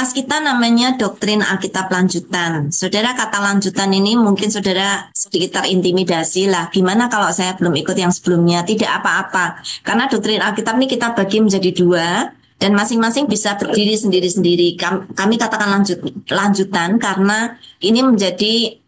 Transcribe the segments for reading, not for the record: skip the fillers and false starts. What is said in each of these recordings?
Kelas kita namanya Doktrin Alkitab Lanjutan. Saudara, kata lanjutan ini mungkin saudara sedikit terintimidasi lah. Gimana kalau saya belum ikut yang sebelumnya? Tidak apa-apa. Karena Doktrin Alkitab ini kita bagi menjadi dua, dan masing-masing bisa berdiri sendiri-sendiri. Kami katakan lanjutan karena ini menjadi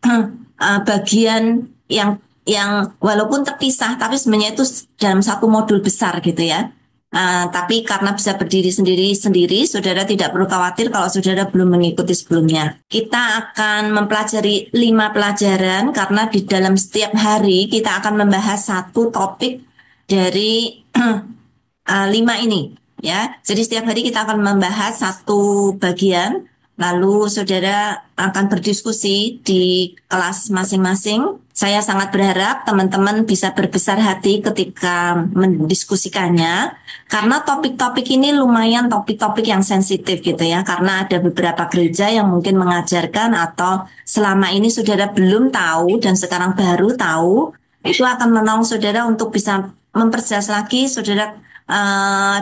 bagian yang walaupun terpisah, tapi sebenarnya itu dalam satu modul besar gitu ya. Tapi karena bisa berdiri sendiri-sendiri, saudara tidak perlu khawatir kalau saudara belum mengikuti sebelumnya. Kita akan mempelajari 5 pelajaran karena di dalam setiap hari kita akan membahas satu topik dari 5 ini. Ya, jadi setiap hari kita akan membahas satu bagian, lalu saudara akan berdiskusi di kelas masing-masing. Saya sangat berharap teman-teman bisa berbesar hati ketika mendiskusikannya, karena topik-topik ini lumayan topik-topik yang sensitif gitu ya, karena ada beberapa gereja yang mungkin mengajarkan atau selama ini saudara belum tahu dan sekarang baru tahu, itu akan menolong saudara untuk bisa memperjelas lagi, saudara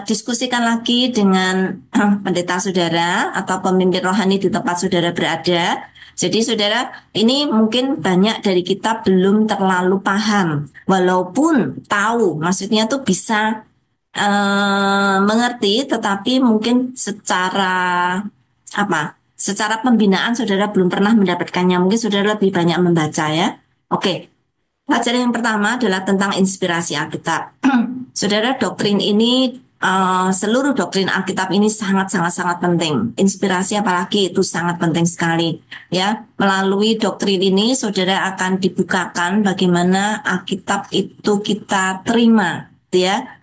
diskusikan lagi dengan pendeta saudara atau pemimpin rohani di tempat saudara berada. Jadi saudara, ini mungkin banyak dari kita belum terlalu paham, walaupun tahu, maksudnya tuh bisa mengerti, tetapi mungkin secara secara pembinaan saudara belum pernah mendapatkannya. Mungkin saudara lebih banyak membaca ya. Oke, pelajaran yang pertama adalah tentang inspirasi Alkitab. Saudara, doktrin ini seluruh doktrin Alkitab ini sangat penting. Inspirasi apalagi itu sangat penting sekali. Ya, melalui doktrin ini saudara akan dibukakan bagaimana Alkitab itu kita terima, ya.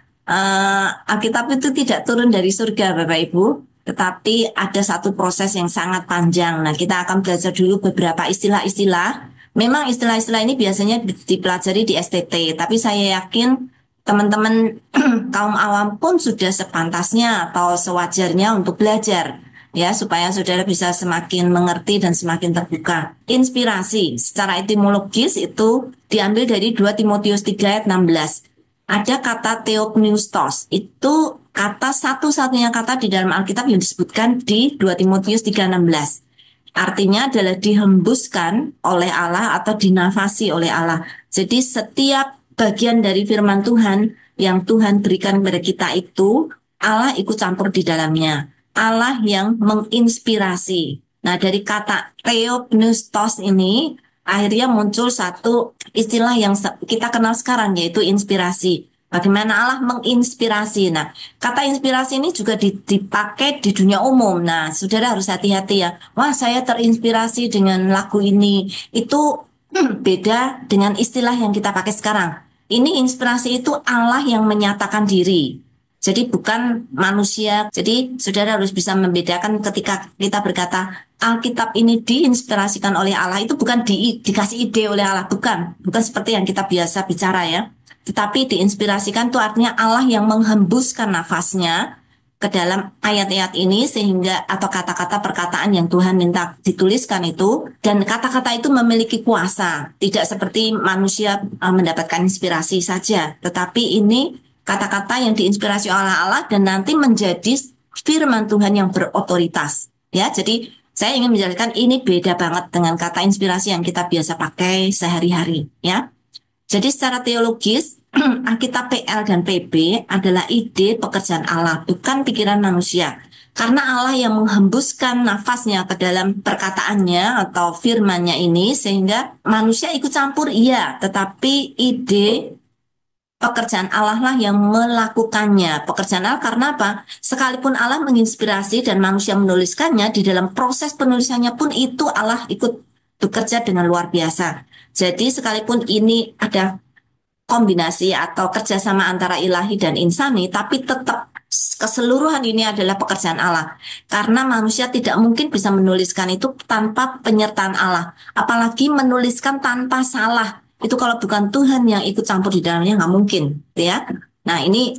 Alkitab itu tidak turun dari surga, Bapak Ibu, tetapi ada satu proses yang sangat panjang. Nah, kita akan belajar dulu beberapa istilah-istilah. Memang istilah-istilah ini biasanya dipelajari di STT, tapi saya yakin teman-teman kaum awam pun sudah sepantasnya atau sewajarnya untuk belajar, ya, supaya saudara bisa semakin mengerti dan semakin terbuka. Inspirasi secara etimologis itu diambil dari 2 Timotius 3 ayat 16. Ada kata theopneustos, itu kata satu-satunya kata di dalam Alkitab yang disebutkan di 2 Timotius 3:16. Artinya adalah dihembuskan oleh Allah atau dinafasi oleh Allah. Jadi setiap bagian dari firman Tuhan yang Tuhan berikan kepada kita itu, Allah ikut campur di dalamnya. Allah yang menginspirasi. Nah, dari kata theopneustos ini, akhirnya muncul satu istilah yang kita kenal sekarang, yaitu inspirasi. Bagaimana Allah menginspirasi. Nah, kata inspirasi ini juga dipakai di dunia umum. Nah, saudara harus hati-hati ya. Wah, saya terinspirasi dengan lagu ini. Itu beda dengan istilah yang kita pakai sekarang. Ini inspirasi itu Allah yang menyatakan diri. Jadi bukan manusia. Jadi saudara harus bisa membedakan ketika kita berkata Alkitab ini diinspirasikan oleh Allah, itu bukan dikasih ide oleh Allah, bukan seperti yang kita biasa bicara ya. Tetapi diinspirasikan itu artinya Allah yang menghembuskan nafasnya ke dalam ayat-ayat ini, sehingga atau kata-kata perkataan yang Tuhan minta dituliskan itu, dan kata-kata itu memiliki kuasa, tidak seperti manusia mendapatkan inspirasi saja, tetapi ini kata-kata yang diinspirasi oleh Allah dan nanti menjadi firman Tuhan yang berotoritas. Ya, jadi saya ingin menjelaskan ini beda banget dengan kata inspirasi yang kita biasa pakai sehari-hari, ya. Jadi secara teologis, Alkitab PL dan PB adalah ide pekerjaan Allah, bukan pikiran manusia. Karena Allah yang menghembuskan nafasnya ke dalam perkataannya atau firmannya ini, sehingga manusia ikut campur, iya, tetapi ide pekerjaan Allah lah yang melakukannya. Pekerjaan Allah karena apa? Sekalipun Allah menginspirasi dan manusia menuliskannya, di dalam proses penulisannya pun itu Allah ikut bekerja dengan luar biasa. Jadi sekalipun ini ada kombinasi atau kerjasama antara ilahi dan insani, tapi tetap keseluruhan ini adalah pekerjaan Allah. Karena manusia tidak mungkin bisa menuliskan itu tanpa penyertaan Allah. Apalagi menuliskan tanpa salah. Itu kalau bukan Tuhan yang ikut campur di dalamnya, nggak mungkin, ya. Nah, ini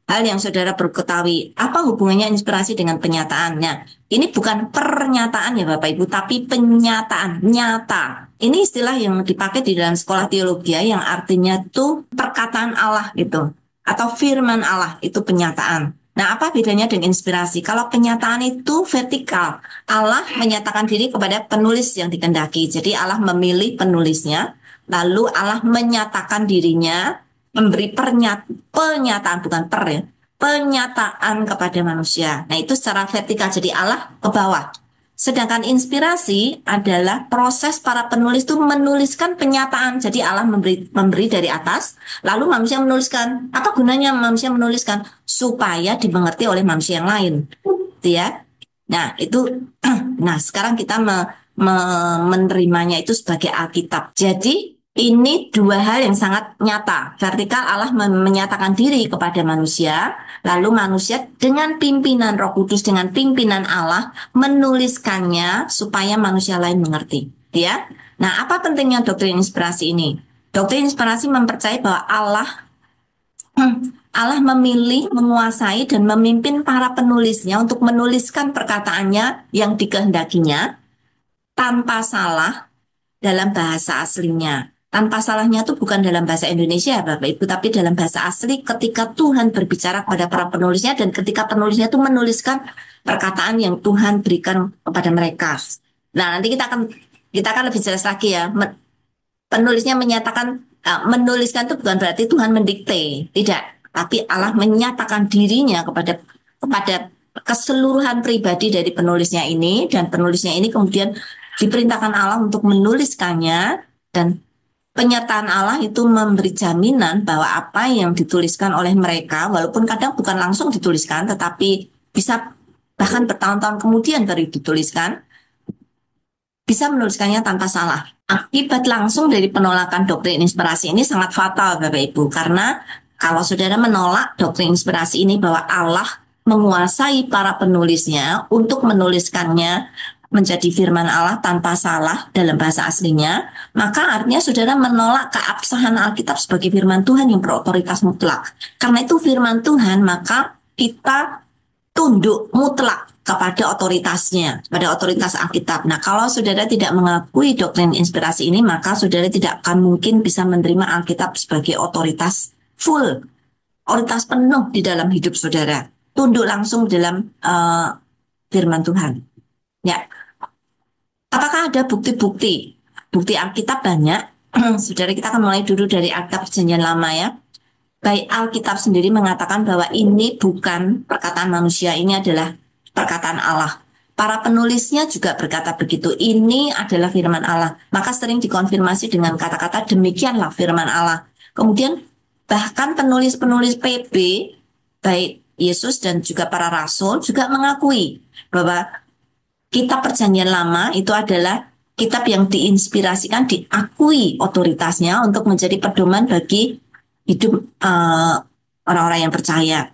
hal yang saudara perlu ketahui. Apa hubungannya inspirasi dengan penyataan? Nah, ini bukan pernyataan ya Bapak Ibu, tapi penyataan, nyata. Ini istilah yang dipakai di dalam sekolah teologi yang artinya tuh perkataan Allah gitu. Atau firman Allah, itu penyataan. Nah, apa bedanya dengan inspirasi? Kalau penyataan itu vertikal, Allah menyatakan diri kepada penulis yang dikehendaki. Jadi Allah memilih penulisnya, lalu Allah menyatakan dirinya, memberi pernyataan, bukan per ya, penyataan kepada manusia. Nah, itu secara vertikal, jadi Allah ke bawah. Sedangkan inspirasi adalah proses para penulis itu menuliskan penyataan. Jadi Allah memberi dari atas, lalu manusia menuliskan. Apa gunanya manusia menuliskan? Supaya dimengerti oleh manusia yang lain. Gitu ya. Nah, itu nah sekarang kita menerimanya itu sebagai Alkitab. Jadi ini dua hal yang sangat nyata. Vertikal Allah menyatakan diri kepada manusia, lalu manusia dengan pimpinan Roh Kudus, dengan pimpinan Allah menuliskannya supaya manusia lain mengerti. Ya. Nah, apa pentingnya doktrin inspirasi ini? Doktrin inspirasi mempercayai bahwa Allah memilih, menguasai, dan memimpin para penulisnya untuk menuliskan perkataannya yang dikehendakinya tanpa salah dalam bahasa aslinya. Tanpa salahnya itu bukan dalam bahasa Indonesia, Bapak Ibu, tapi dalam bahasa asli ketika Tuhan berbicara kepada para penulisnya dan ketika penulisnya itu menuliskan perkataan yang Tuhan berikan kepada mereka. Nah, nanti kita akan lebih jelas lagi ya. Penulisnya menyatakan menuliskan itu bukan berarti Tuhan mendikte, tidak, tapi Allah menyatakan dirinya kepada keseluruhan pribadi dari penulisnya ini, dan penulisnya ini kemudian diperintahkan Allah untuk menuliskannya, dan penyertaan Allah itu memberi jaminan bahwa apa yang dituliskan oleh mereka, walaupun kadang bukan langsung dituliskan, tetapi bisa bahkan bertahun-tahun kemudian baru dituliskan, bisa menuliskannya tanpa salah. Akibat langsung dari penolakan doktrin inspirasi ini sangat fatal, Bapak Ibu, karena kalau saudara menolak doktrin inspirasi ini bahwa Allah menguasai para penulisnya untuk menuliskannya menjadi firman Allah tanpa salah dalam bahasa aslinya, maka artinya saudara menolak keabsahan Alkitab sebagai firman Tuhan yang berotoritas mutlak. Karena itu firman Tuhan, maka kita tunduk mutlak kepada otoritasnya, pada otoritas Alkitab. Nah, kalau saudara tidak mengakui doktrin inspirasi ini, maka saudara tidak akan mungkin bisa menerima Alkitab sebagai otoritas full, otoritas penuh di dalam hidup saudara. Tunduk langsung dalam firman Tuhan. Ya, apakah ada bukti-bukti? Bukti Alkitab banyak. Saudara, kita akan mulai dulu dari Alkitab Perjanjian Lama ya. Baik Alkitab sendiri mengatakan bahwa ini bukan perkataan manusia, ini adalah perkataan Allah. Para penulisnya juga berkata begitu, ini adalah firman Allah. Maka sering dikonfirmasi dengan kata-kata demikianlah firman Allah. Kemudian bahkan penulis-penulis PB, baik Yesus dan juga para rasul juga mengakui bahwa kitab Perjanjian Lama itu adalah kitab yang diinspirasikan, diakui otoritasnya untuk menjadi pedoman bagi hidup orang-orang yang percaya.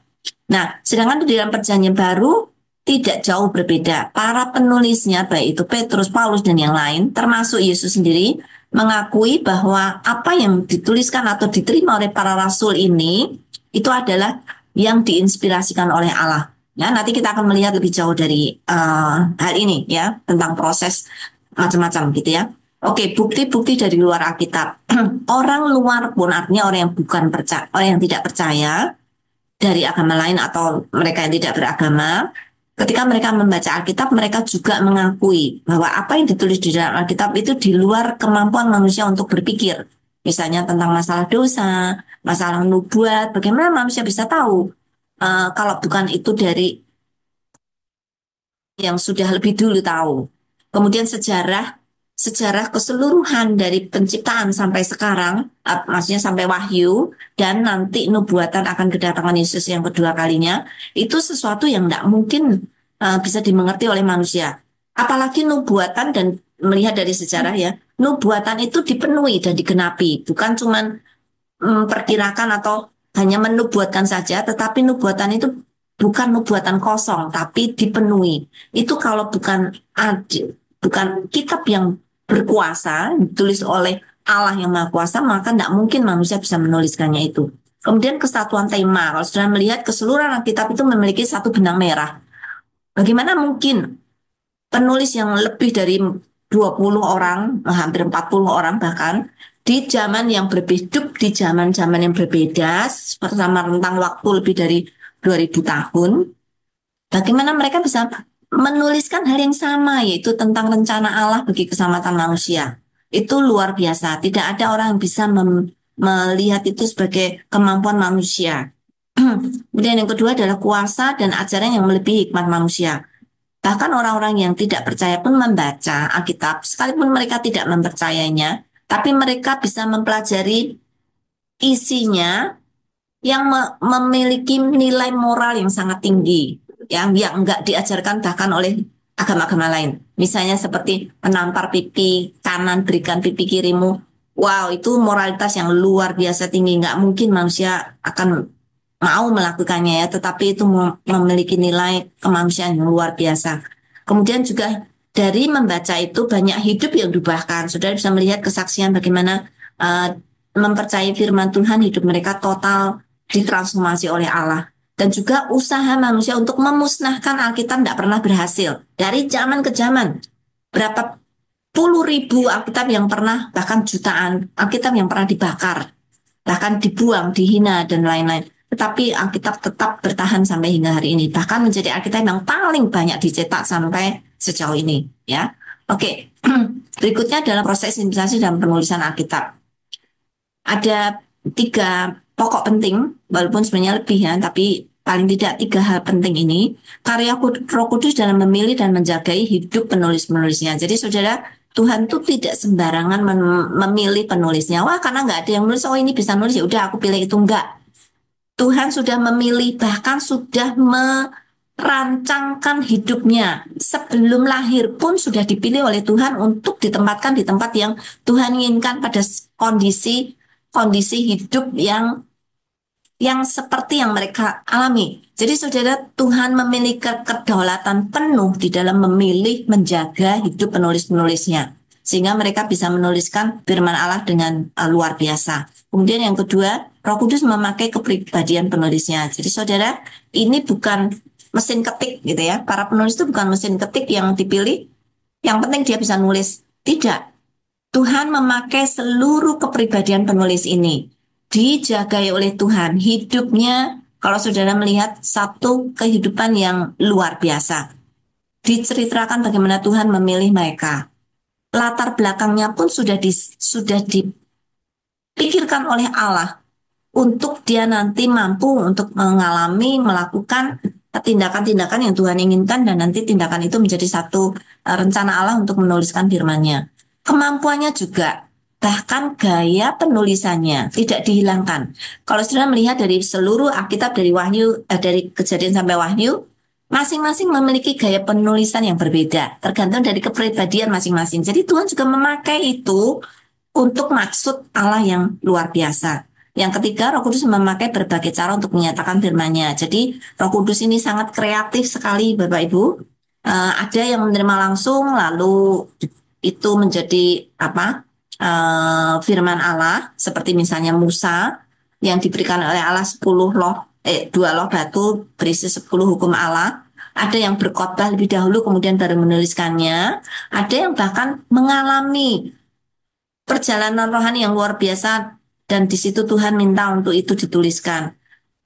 Nah, sedangkan di dalam Perjanjian Baru tidak jauh berbeda. Para penulisnya, baik itu Petrus, Paulus, dan yang lain, termasuk Yesus sendiri, mengakui bahwa apa yang dituliskan atau diterima oleh para rasul ini, itu adalah yang diinspirasikan oleh Allah. Ya, nanti kita akan melihat lebih jauh dari hal ini ya, tentang proses macam-macam gitu ya. Oke, bukti-bukti dari luar Alkitab. Orang luar pun, artinya orang yang bukan percaya, orang yang tidak percaya dari agama lain atau mereka yang tidak beragama, ketika mereka membaca Alkitab, mereka juga mengakui bahwa apa yang ditulis di dalam Alkitab itu di luar kemampuan manusia untuk berpikir. Misalnya tentang masalah dosa, masalah nubuat, bagaimana manusia bisa tahu kalau bukan itu dari yang sudah lebih dulu tahu. Kemudian sejarah keseluruhan dari penciptaan sampai sekarang, maksudnya sampai wahyu, dan nanti nubuatan akan kedatangan Yesus yang kedua kalinya, itu sesuatu yang tidak mungkin bisa dimengerti oleh manusia. Apalagi nubuatan, dan melihat dari sejarah ya, nubuatan itu dipenuhi dan digenapi, bukan cuma perkirakan atau hanya menubuatkan saja, tetapi nubuatan itu bukan nubuatan kosong, tapi dipenuhi. Itu kalau bukan kitab yang berkuasa, ditulis oleh Allah yang Maha Kuasa, maka tidak mungkin manusia bisa menuliskannya itu. Kemudian kesatuan tema, kalau sudah melihat keseluruhan kitab itu memiliki satu benang merah. Bagaimana mungkin penulis yang lebih dari 20 orang, hampir 40 orang bahkan, di zaman yang berbeda, di zaman-zaman yang berbeda, bersama rentang waktu lebih dari 2000 tahun, bagaimana mereka bisa menuliskan hal yang sama, yaitu tentang rencana Allah bagi keselamatan manusia. Itu luar biasa. Tidak ada orang yang bisa melihat itu sebagai kemampuan manusia. Kemudian yang kedua adalah kuasa dan ajaran yang melebihi hikmat manusia. Bahkan orang-orang yang tidak percaya pun membaca Alkitab, sekalipun mereka tidak mempercayainya, tapi mereka bisa mempelajari isinya yang memiliki nilai moral yang sangat tinggi, yang enggak diajarkan bahkan oleh agama-agama lain. Misalnya seperti menampar pipi kanan, berikan pipi kirimu. Wow, itu moralitas yang luar biasa tinggi. Nggak mungkin manusia akan mau melakukannya ya, tetapi itu memiliki nilai kemanusiaan yang luar biasa. Kemudian juga dari membaca itu banyak hidup yang diubahkan. Saudara bisa melihat kesaksian bagaimana mempercayai firman Tuhan, hidup mereka total ditransformasi oleh Allah. Dan juga usaha manusia untuk memusnahkan Alkitab tidak pernah berhasil. Dari zaman ke zaman, berapa puluh ribu Alkitab yang pernah, bahkan jutaan Alkitab yang pernah dibakar, bahkan dibuang, dihina, dan lain-lain. Tetapi Alkitab tetap bertahan sampai hingga hari ini. Bahkan menjadi Alkitab yang paling banyak dicetak sampai sejauh ini. Ya, oke. Berikutnya adalah proses inspirasi dalam penulisan Alkitab. Ada 3 pokok penting, walaupun sebenarnya lebih ya, tapi paling tidak 3 hal penting ini. Karya Roh Kudus dalam memilih dan menjagai hidup penulis-penulisnya. Jadi saudara, Tuhan tuh tidak sembarangan memilih penulisnya. Wah, karena nggak ada yang nulis, oh ini bisa nulis, ya udah aku pilih itu. Enggak. Tuhan sudah memilih, bahkan sudah merancangkan hidupnya. Sebelum lahir pun sudah dipilih oleh Tuhan untuk ditempatkan di tempat yang Tuhan inginkan pada kondisi hidup yang seperti yang mereka alami. Jadi saudara, Tuhan memiliki kedaulatan penuh di dalam memilih, menjaga hidup penulis-penulisnya. Sehingga mereka bisa menuliskan firman Allah dengan luar biasa. Kemudian yang kedua, Roh Kudus memakai kepribadian penulisnya. Jadi saudara, ini bukan mesin ketik gitu ya. Para penulis itu bukan mesin ketik yang dipilih, yang penting dia bisa nulis. Tidak. Tuhan memakai seluruh kepribadian penulis ini. Dijagai oleh Tuhan. Hidupnya, kalau saudara melihat satu kehidupan yang luar biasa. Diceritakan bagaimana Tuhan memilih mereka. Latar belakangnya pun sudah dipikirkan oleh Allah untuk dia nanti mampu untuk mengalami, melakukan tindakan-tindakan yang Tuhan inginkan, dan nanti tindakan itu menjadi satu rencana Allah untuk menuliskan firman-Nya. Kemampuannya juga, bahkan gaya penulisannya tidak dihilangkan. Kalau saudara melihat dari seluruh Alkitab, dari Wahyu, dari Kejadian sampai Wahyu, masing-masing memiliki gaya penulisan yang berbeda, tergantung dari kepribadian masing-masing. Jadi Tuhan juga memakai itu untuk maksud Allah yang luar biasa. Yang ketiga, Roh Kudus memakai berbagai cara untuk menyatakan firman-Nya. Jadi Roh Kudus ini sangat kreatif sekali, Bapak Ibu. Ada yang menerima langsung, lalu itu menjadi firman Allah, seperti misalnya Musa yang diberikan oleh Allah 2 loh batu berisi 10 hukum Allah. Ada yang berkhotbah lebih dahulu kemudian baru menuliskannya. Ada yang bahkan mengalami perjalanan rohani yang luar biasa dan di situ Tuhan minta untuk itu dituliskan.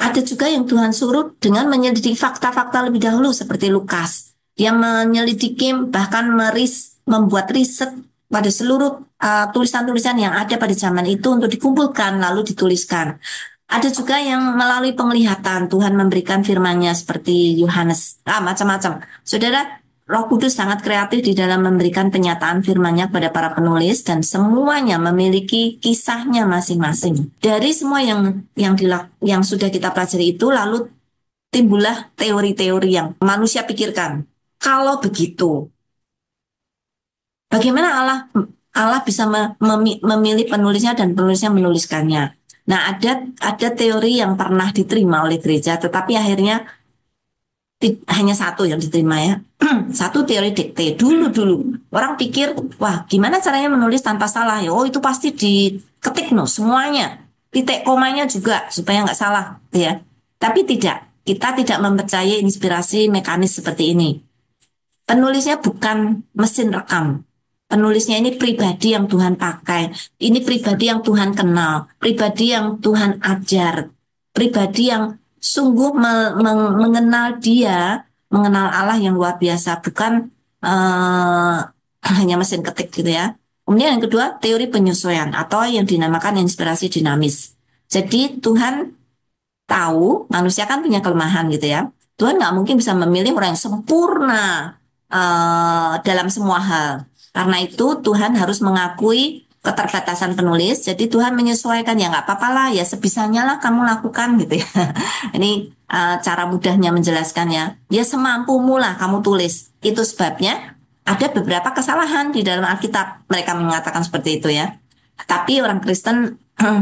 Ada juga yang Tuhan suruh dengan menyelidiki fakta-fakta lebih dahulu seperti Lukas. Dia menyelidiki, bahkan membuat riset pada seluruh tulisan-tulisan yang ada pada zaman itu untuk dikumpulkan lalu dituliskan. Ada juga yang melalui penglihatan Tuhan memberikan firman-Nya seperti Yohanes, macam-macam. Saudara, Roh Kudus sangat kreatif di dalam memberikan penyataan firman-Nya kepada para penulis dan semuanya memiliki kisahnya masing-masing. Dari semua yang sudah kita pelajari itu, lalu timbullah teori-teori yang manusia pikirkan. Kalau begitu, bagaimana Allah bisa memilih penulisnya dan penulisnya menuliskannya? Nah, ada teori yang pernah diterima oleh gereja, tetapi akhirnya hanya satu yang diterima ya. Satu teori dikte. Dulu orang pikir, wah gimana caranya menulis tanpa salah ya? Oh itu pasti diketik semuanya. Titik komanya juga supaya nggak salah ya. Tapi tidak. Kita tidak mempercayai inspirasi mekanis seperti ini. Penulisnya bukan mesin rekam. Penulisnya ini pribadi yang Tuhan pakai. Ini pribadi yang Tuhan kenal. Pribadi yang Tuhan ajar. Pribadi yang sungguh mengenal Dia, mengenal Allah yang luar biasa, bukan eh, hanya mesin ketik gitu ya. Kemudian yang kedua, teori penyesuaian atau yang dinamakan inspirasi dinamis. Jadi Tuhan tahu manusia kan punya kelemahan gitu ya. Tuhan nggak mungkin bisa memilih orang yang sempurna dalam semua hal. Karena itu Tuhan harus mengakui keterbatasan penulis. Jadi Tuhan menyesuaikan ya nggak apa-apa lah ya sebisanya lah kamu lakukan gitu ya. Ini cara mudahnya menjelaskannya. Ya semampumu lah kamu tulis. Itu sebabnya ada beberapa kesalahan di dalam Alkitab. Mereka mengatakan seperti itu ya. Tapi orang Kristen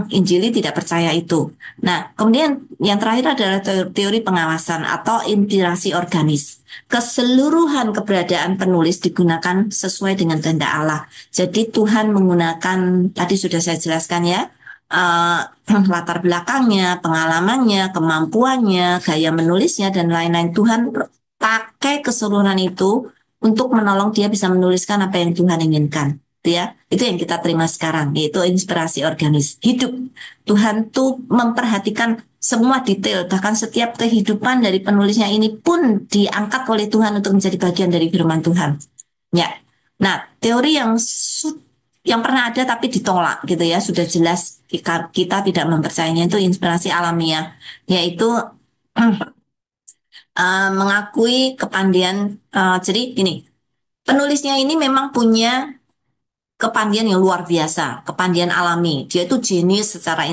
Injili tidak percaya itu. Nah, kemudian yang terakhir adalah teori pengawasan atau inspirasi organis. Keseluruhan keberadaan penulis digunakan sesuai dengan kehendak Allah. Jadi Tuhan menggunakan, tadi sudah saya jelaskan ya, uh, latar belakangnya, pengalamannya, kemampuannya, gaya menulisnya, dan lain-lain. Tuhan pakai keseluruhan itu untuk menolong dia bisa menuliskan apa yang Tuhan inginkan. Ya, itu yang kita terima sekarang, yaitu inspirasi organis. Hidup. Tuhan tuh memperhatikan semua detail, bahkan setiap kehidupan dari penulisnya ini pun diangkat oleh Tuhan untuk menjadi bagian dari firman Tuhan. Ya. Nah, teori yang pernah ada tapi ditolak gitu ya, sudah jelas kita tidak mempercayainya itu inspirasi alamiah, yaitu mengakui kepandian. Jadi ini penulisnya ini memang punya kepandian yang luar biasa, kepandian alami. Dia itu jenius secara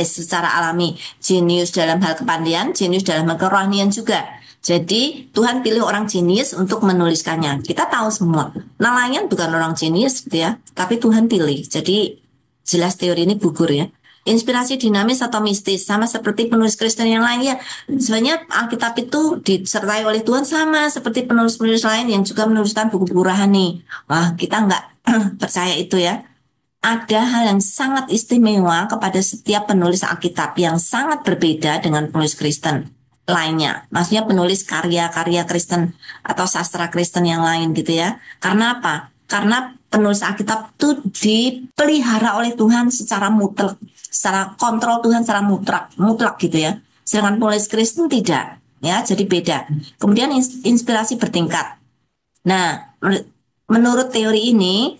secara alami, jenius dalam hal kepandian, jenius dalam hal kerohanian juga. Jadi Tuhan pilih orang jenius untuk menuliskannya. Kita tahu semua, nelayan bukan orang jenius gitu ya, tapi Tuhan pilih. Jadi jelas teori ini gugur ya. Inspirasi dinamis atau mistis sama seperti penulis Kristen yang lain ya. Sebenarnya Alkitab itu disertai oleh Tuhan sama seperti penulis-penulis lain yang juga menuliskan buku-buku rohani. Wah, kita nggak percaya itu ya. Ada hal yang sangat istimewa kepada setiap penulis Alkitab yang sangat berbeda dengan penulis Kristen lainnya. Maksudnya penulis karya-karya Kristen atau sastra Kristen yang lain gitu ya. Karena apa? Karena penulis Alkitab itu dipelihara oleh Tuhan secara mutlak, secara kontrol Tuhan secara mutlak, mutlak gitu ya. Sedangkan penulis Kristen tidak, ya. Jadi beda. Kemudian inspirasi bertingkat. Nah, menurut teori ini,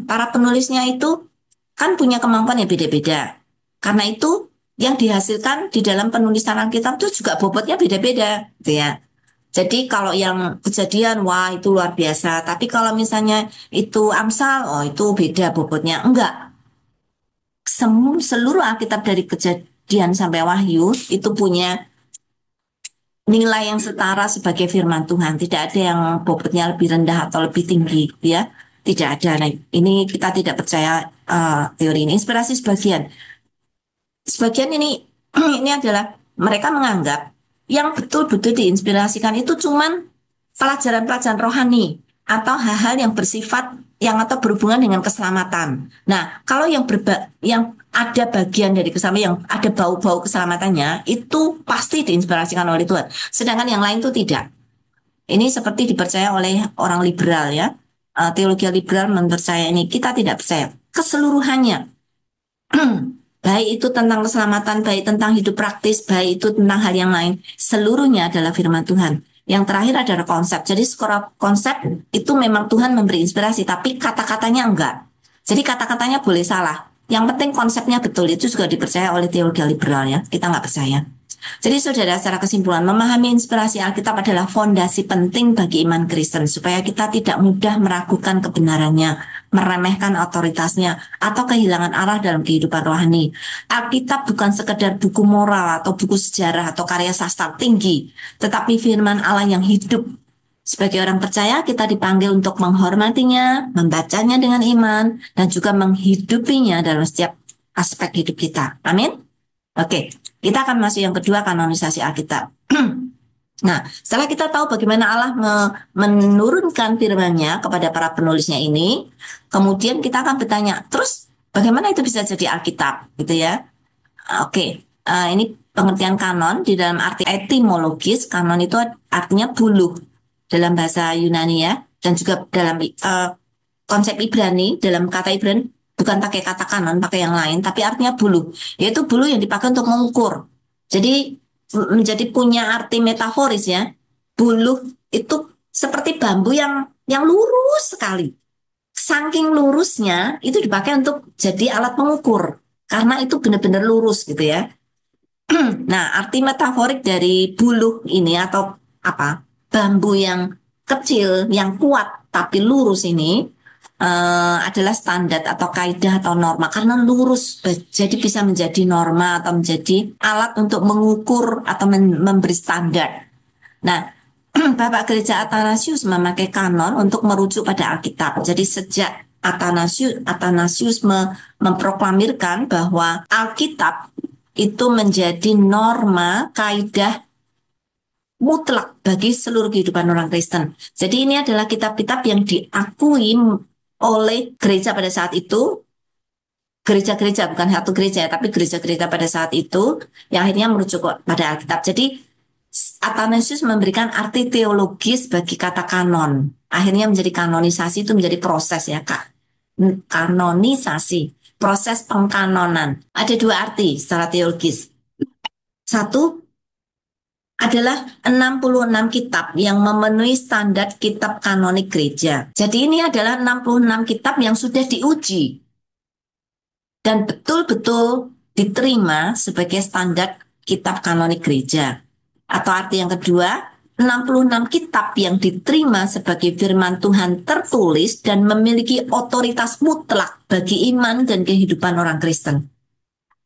para penulisnya itu kan punya kemampuan yang beda-beda. Karena itu, yang dihasilkan di dalam penulisan Alkitab itu juga bobotnya beda-beda, gitu ya. Jadi kalau yang kejadian, wah itu luar biasa. Tapi kalau misalnya itu Amsal, oh itu beda bobotnya. Enggak. Seluruh Alkitab dari kejadian sampai Wahyu itu punya nilai yang setara sebagai firman Tuhan. Tidak ada yang bobotnya lebih rendah atau lebih tinggi, ya. Tidak ada. Nah, ini kita tidak percaya teori ini. Inspirasi sebagian. Sebagian ini ini adalah mereka menganggap yang betul-betul diinspirasikan itu cuman pelajaran-pelajaran rohani atau hal-hal yang bersifat yang atau berhubungan dengan keselamatan. Nah, kalau yang ada bagian dari keselamatan, yang ada bau-bau keselamatannya, itu pasti diinspirasikan oleh Tuhan. Sedangkan yang lain itu tidak. Ini seperti dipercaya oleh orang liberal ya. Teologi liberal mempercaya ini. Kita tidak percaya. Keseluruhannya baik itu tentang keselamatan, baik tentang hidup praktis, baik itu tentang hal yang lain, seluruhnya adalah firman Tuhan. Yang terakhir adalah konsep. Jadi konsep itu memang Tuhan memberi inspirasi, tapi kata-katanya enggak. Jadi kata-katanya boleh salah. Yang penting konsepnya betul, itu juga dipercaya oleh teologi liberal ya. Kita nggak percaya. Jadi saudara, secara kesimpulan, memahami inspirasi Alkitab adalah fondasi penting bagi iman Kristen, supaya kita tidak mudah meragukan kebenarannya, meremehkan otoritasnya, atau kehilangan arah dalam kehidupan rohani. Alkitab bukan sekedar buku moral atau buku sejarah atau karya sastra tinggi, tetapi firman Allah yang hidup. Sebagai orang percaya, kita dipanggil untuk menghormatinya, membacanya dengan iman, dan juga menghidupinya dalam setiap aspek hidup kita. Amin. Oke, kita akan masuk yang kedua, kanonisasi Alkitab. Nah, setelah kita tahu bagaimana Allah menurunkan firman-Nya kepada para penulisnya ini, kemudian kita akan bertanya, terus bagaimana itu bisa jadi Alkitab, gitu ya? Oke, ini pengertian kanon di dalam arti etimologis. Kanon itu artinya buluh dalam bahasa Yunani ya, dan juga dalam konsep Ibrani, dalam kata Ibrani bukan pakai kata kanon, pakai yang lain, tapi artinya buluh, yaitu buluh yang dipakai untuk mengukur. Jadi menjadi punya arti metaforis ya. Buluh itu seperti bambu yang lurus sekali. Saking lurusnya itu dipakai untuk jadi alat pengukur karena itu benar-benar lurus gitu ya. Nah, arti metaforik dari buluh ini atau apa? Bambu yang kecil, yang kuat tapi lurus ini adalah standar atau kaidah atau norma karena lurus jadi bisa menjadi norma atau menjadi alat untuk mengukur atau memberi standar. Nah, Bapak Gereja Athanasius memakai kanon untuk merujuk pada Alkitab. Jadi sejak Athanasius memproklamirkan bahwa Alkitab itu menjadi norma kaidah mutlak bagi seluruh kehidupan orang Kristen. Jadi ini adalah kitab-kitab yang diakui oleh gereja pada saat itu, gereja-gereja bukan satu gereja tapi gereja-gereja pada saat itu yang akhirnya merujuk pada Alkitab. Jadi Athanasius memberikan arti teologis bagi kata kanon. Akhirnya menjadi kanonisasi itu menjadi proses ya Kak. Kanonisasi, proses pengkanonan. Ada dua arti secara teologis. Satu adalah 66 kitab yang memenuhi standar kitab kanonik gereja. Jadi ini adalah 66 kitab yang sudah diuji dan betul-betul diterima sebagai standar kitab kanonik gereja. Atau arti yang kedua, 66 kitab yang diterima sebagai firman Tuhan tertulis dan memiliki otoritas mutlak bagi iman dan kehidupan orang Kristen.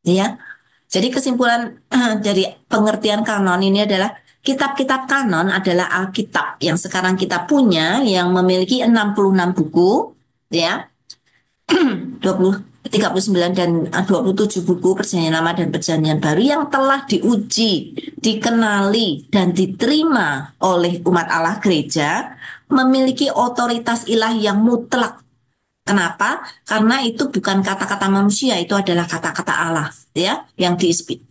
Ya. Jadi kesimpulan dari pengertian kanon ini adalah kitab-kitab kanon adalah Alkitab yang sekarang kita punya yang memiliki 66 buku ya. 39 dan 27 buku Perjanjian Lama dan Perjanjian Baru yang telah diuji, dikenali dan diterima oleh umat Allah gereja memiliki otoritas ilahi yang mutlak. Kenapa? Karena itu bukan kata-kata manusia, itu adalah kata-kata Allah ya yang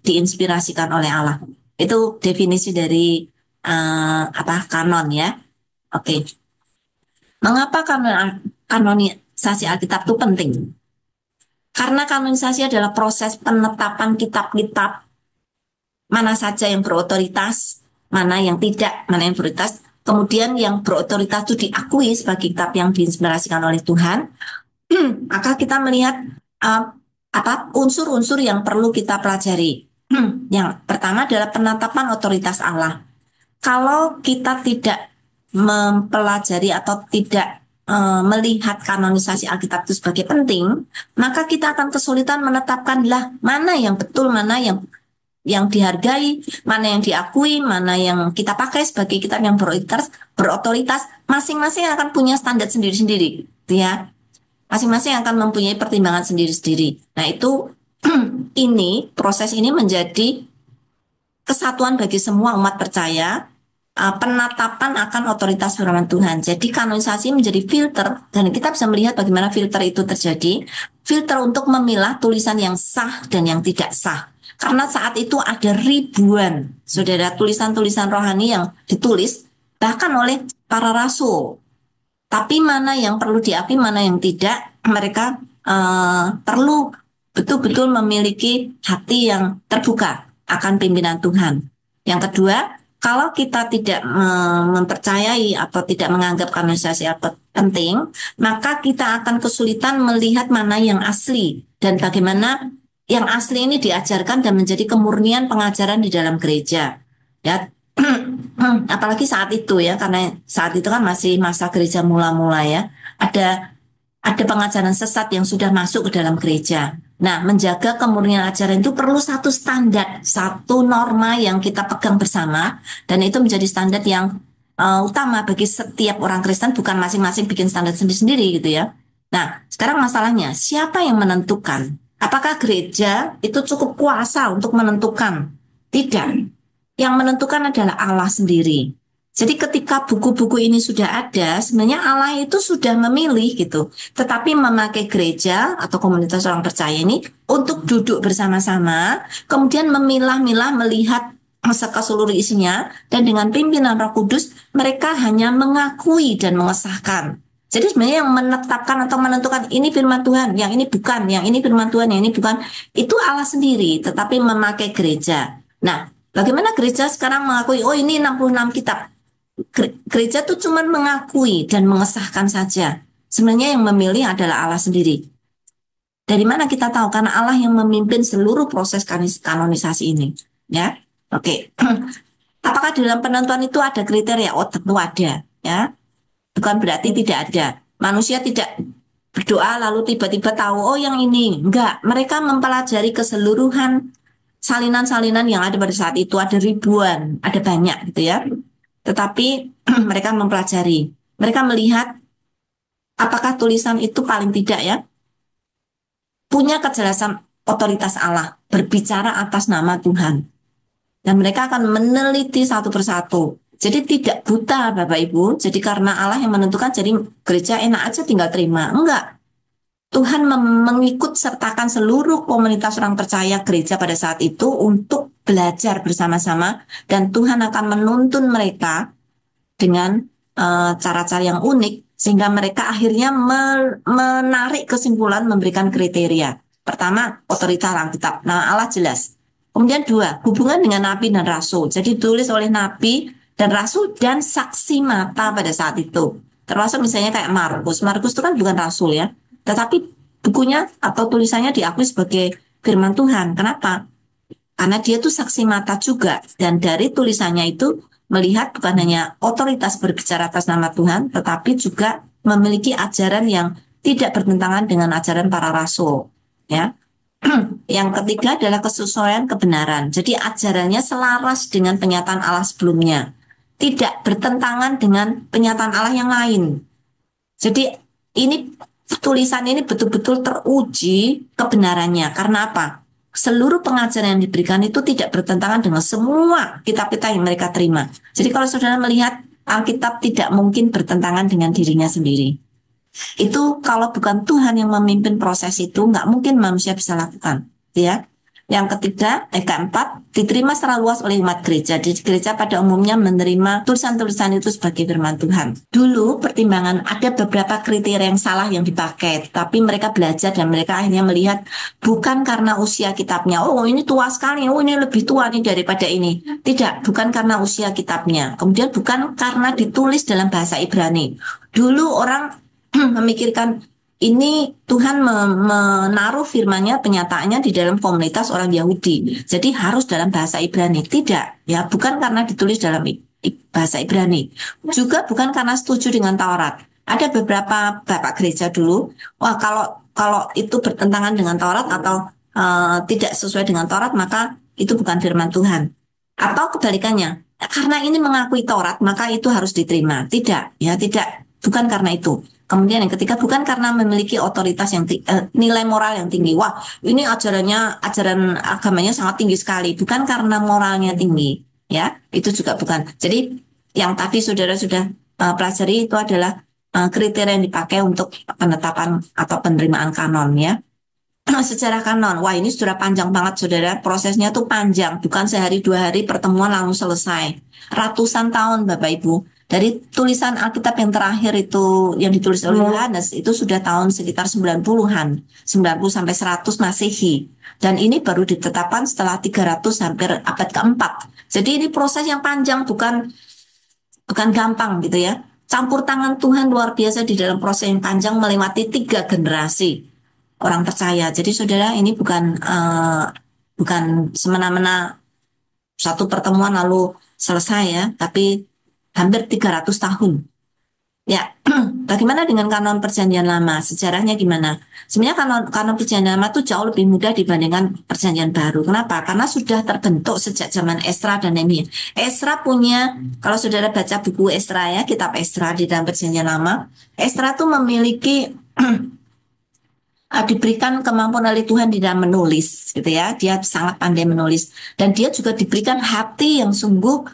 diinspirasikan oleh Allah. Itu definisi dari kanon ya. Oke. Mengapa kanonisasi Alkitab itu penting? Karena kanonisasi adalah proses penetapan kitab-kitab mana saja yang berotoritas, mana yang tidak, mana yang berotoritas. Kemudian yang berotoritas itu diakui sebagai kitab yang diinspirasikan oleh Tuhan. Maka kita melihat unsur-unsur yang perlu kita pelajari. Yang pertama adalah penetapan otoritas Allah. Kalau kita tidak mempelajari atau tidak melihat kanonisasi Alkitab itu sebagai penting, maka kita akan kesulitan menetapkanlah mana yang betul, mana yang dihargai, mana yang diakui, mana yang kita pakai sebagai kitab yang berotoritas, masing-masing akan punya standar sendiri-sendiri, ya. Masing-masing akan mempunyai pertimbangan sendiri-sendiri. Nah, itu proses ini menjadi kesatuan bagi semua umat percaya, penetapan akan otoritas firman Tuhan. Jadi kanonisasi menjadi filter dan kita bisa melihat bagaimana filter itu terjadi. Filter untuk memilah tulisan yang sah dan yang tidak sah. Karena saat itu ada ribuan saudara tulisan-tulisan rohani yang ditulis bahkan oleh para rasul. Tapi mana yang perlu diakui, mana yang tidak, mereka perlu betul-betul memiliki hati yang terbuka akan pimpinan Tuhan. Yang kedua, kalau kita tidak mempercayai atau tidak menganggap kanonisasi penting, maka kita akan kesulitan melihat mana yang asli dan bagaimana yang asli ini diajarkan dan menjadi kemurnian pengajaran di dalam gereja. Ya, apalagi saat itu ya, karena saat itu kan masih masa gereja mula-mula ya, ada pengajaran sesat yang sudah masuk ke dalam gereja. Nah, menjaga kemurnian ajaran itu perlu satu standar, satu norma yang kita pegang bersama, dan itu menjadi standar yang utama bagi setiap orang Kristen, bukan masing-masing bikin standar sendiri-sendiri gitu ya. Nah, sekarang masalahnya, siapa yang menentukan? Apakah gereja itu cukup kuasa untuk menentukan? Tidak. Yang menentukan adalah Allah sendiri. Jadi ketika buku-buku ini sudah ada, sebenarnya Allah itu sudah memilih gitu. Tetapi memakai gereja atau komunitas orang percaya ini untuk duduk bersama-sama, kemudian memilah-milah melihat keseluruh isinya, dan dengan pimpinan Roh Kudus, mereka hanya mengakui dan mengesahkan. Jadi sebenarnya yang menetapkan atau menentukan ini firman Tuhan, yang ini bukan, yang ini firman Tuhan, yang ini bukan, itu Allah sendiri, tetapi memakai gereja. Nah, Bagaimana gereja sekarang mengakui, oh ini 66 kitab. Gereja tuh cuma mengakui dan mengesahkan saja. Sebenarnya yang memilih adalah Allah sendiri. Dari mana kita tahu? Karena Allah yang memimpin seluruh proses kanonisasi ini. Ya, oke. Apakah di dalam penentuan itu ada kriteria? Oh, tentu ada. Ya, bukan berarti tidak ada. Manusia tidak berdoa lalu tiba-tiba tahu, oh yang ini. Enggak, mereka mempelajari keseluruhan salinan-salinan yang ada pada saat itu. Ada ribuan, ada banyak gitu ya. Tetapi mereka mempelajari. Mereka melihat apakah tulisan itu paling tidak ya punya kejelasan otoritas Allah, berbicara atas nama Tuhan. Dan mereka akan meneliti satu persatu. Jadi tidak buta Bapak Ibu. Jadi karena Allah yang menentukan, jadi gereja enak aja tinggal terima. Enggak. Tuhan mengikut sertakan seluruh komunitas orang percaya gereja pada saat itu untuk belajar bersama-sama. Dan Tuhan akan menuntun mereka dengan cara-cara yang unik. Sehingga mereka akhirnya menarik kesimpulan, memberikan kriteria. Pertama, otoritas Alkitab. Nah, Allah jelas. Kemudian dua, hubungan dengan nabi dan rasul. Jadi ditulis oleh nabi dan rasul dan saksi mata pada saat itu. Termasuk misalnya kayak Markus. Markus itu kan bukan rasul ya. Tetapi bukunya atau tulisannya diakui sebagai firman Tuhan. Kenapa? Karena dia tuh saksi mata juga. Dan dari tulisannya itu melihat bukan hanya otoritas berbicara atas nama Tuhan, tetapi juga memiliki ajaran yang tidak bertentangan dengan ajaran para rasul. Ya, yang ketiga adalah kesesuaian kebenaran. Jadi ajarannya selaras dengan penyataan Allah sebelumnya. Tidak bertentangan dengan penyataan Allah yang lain. Jadi ini tulisan ini betul-betul teruji kebenarannya. Karena apa? Seluruh pengajaran yang diberikan itu tidak bertentangan dengan semua kitab-kitab yang mereka terima. Jadi kalau saudara melihat Alkitab tidak mungkin bertentangan dengan dirinya sendiri. Itu kalau bukan Tuhan yang memimpin proses itu, nggak mungkin manusia bisa lakukan, ya. Yang ketiga, keempat, diterima secara luas oleh umat gereja. Di gereja pada umumnya menerima tulisan-tulisan itu sebagai firman Tuhan. Dulu pertimbangan ada beberapa kriteria yang salah yang dipakai, tapi mereka belajar dan mereka akhirnya melihat bukan karena usia kitabnya. Oh ini tua sekali, oh ini lebih tua nih daripada ini. Tidak, bukan karena usia kitabnya. Kemudian bukan karena ditulis dalam bahasa Ibrani. Dulu orang memikirkan ini Tuhan menaruh firman-Nya, penyataannya di dalam komunitas orang Yahudi. Jadi harus dalam bahasa Ibrani. Tidak, ya bukan karena ditulis dalam bahasa Ibrani. Juga bukan karena setuju dengan Taurat. Ada beberapa bapak gereja dulu, wah kalau itu bertentangan dengan Taurat atau tidak sesuai dengan Taurat, maka itu bukan firman Tuhan. Atau kebalikannya, karena ini mengakui Taurat, maka itu harus diterima. Tidak, ya tidak, bukan karena itu. Kemudian yang ketiga, bukan karena memiliki otoritas yang nilai moral yang tinggi. Wah, ini ajaran agamanya sangat tinggi sekali. Bukan karena moralnya tinggi, ya. Itu juga bukan. Jadi yang tadi saudara sudah pelajari itu adalah kriteria yang dipakai untuk penetapan atau penerimaan kanon, ya. Sejarah kanon, wah ini sudah panjang banget saudara. Prosesnya tuh panjang, bukan sehari dua hari pertemuan langsung selesai. Ratusan tahun Bapak Ibu. Dari tulisan Alkitab yang terakhir itu yang ditulis oleh Yohanes itu sudah tahun sekitar 90-an, 90 sampai 100 Masehi. Dan ini baru ditetapkan setelah 300 hampir abad keempat. Jadi ini proses yang panjang, bukan gampang gitu ya. Campur tangan Tuhan luar biasa di dalam proses yang panjang melewati 3 generasi orang percaya. Jadi saudara ini bukan semena-mena satu pertemuan lalu selesai ya, tapi hampir 300 tahun. Ya, bagaimana dengan kanon perjanjian lama? Sejarahnya gimana? Sebenarnya kanon perjanjian lama itu jauh lebih mudah dibandingkan perjanjian baru. Kenapa? Karena sudah terbentuk sejak zaman Esra dan Nehemia. Esra punya, kalau saudara baca buku Esra ya, kitab Esra di dalam perjanjian lama, Esra tuh memiliki diberikan kemampuan oleh Tuhan di dalam menulis, gitu ya. Dia sangat pandai menulis dan dia juga diberikan hati yang sungguh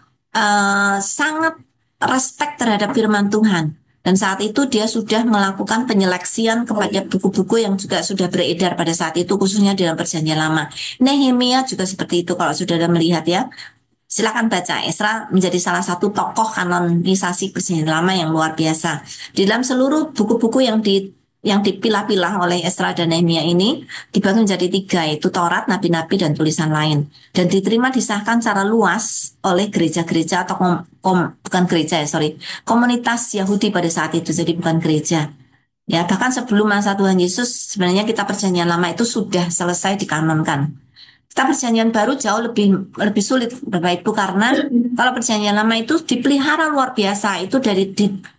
sangat respect terhadap firman Tuhan. Dan saat itu dia sudah melakukan penyeleksian kepada buku-buku yang juga sudah beredar pada saat itu, khususnya dalam perjanjian lama. Nehemia juga seperti itu kalau saudara melihat ya. Silakan baca. Esra menjadi salah satu tokoh kanonisasi perjanjian lama yang luar biasa. Di dalam seluruh buku-buku yang yang dipilah-pilah oleh Esra dan Nehemia ini dibagi menjadi tiga, yaitu Taurat, Nabi-Nabi, dan tulisan lain. Dan diterima disahkan secara luas oleh gereja-gereja atau bukan gereja ya, sorry, komunitas Yahudi pada saat itu, jadi bukan gereja. Ya, bahkan sebelum masa Tuhan Yesus, sebenarnya kitab Perjanjian Lama itu sudah selesai dikanonkan. Kitab Perjanjian Baru jauh lebih lebih sulit, Bapak Ibu, karena kalau Perjanjian Lama itu dipelihara luar biasa, itu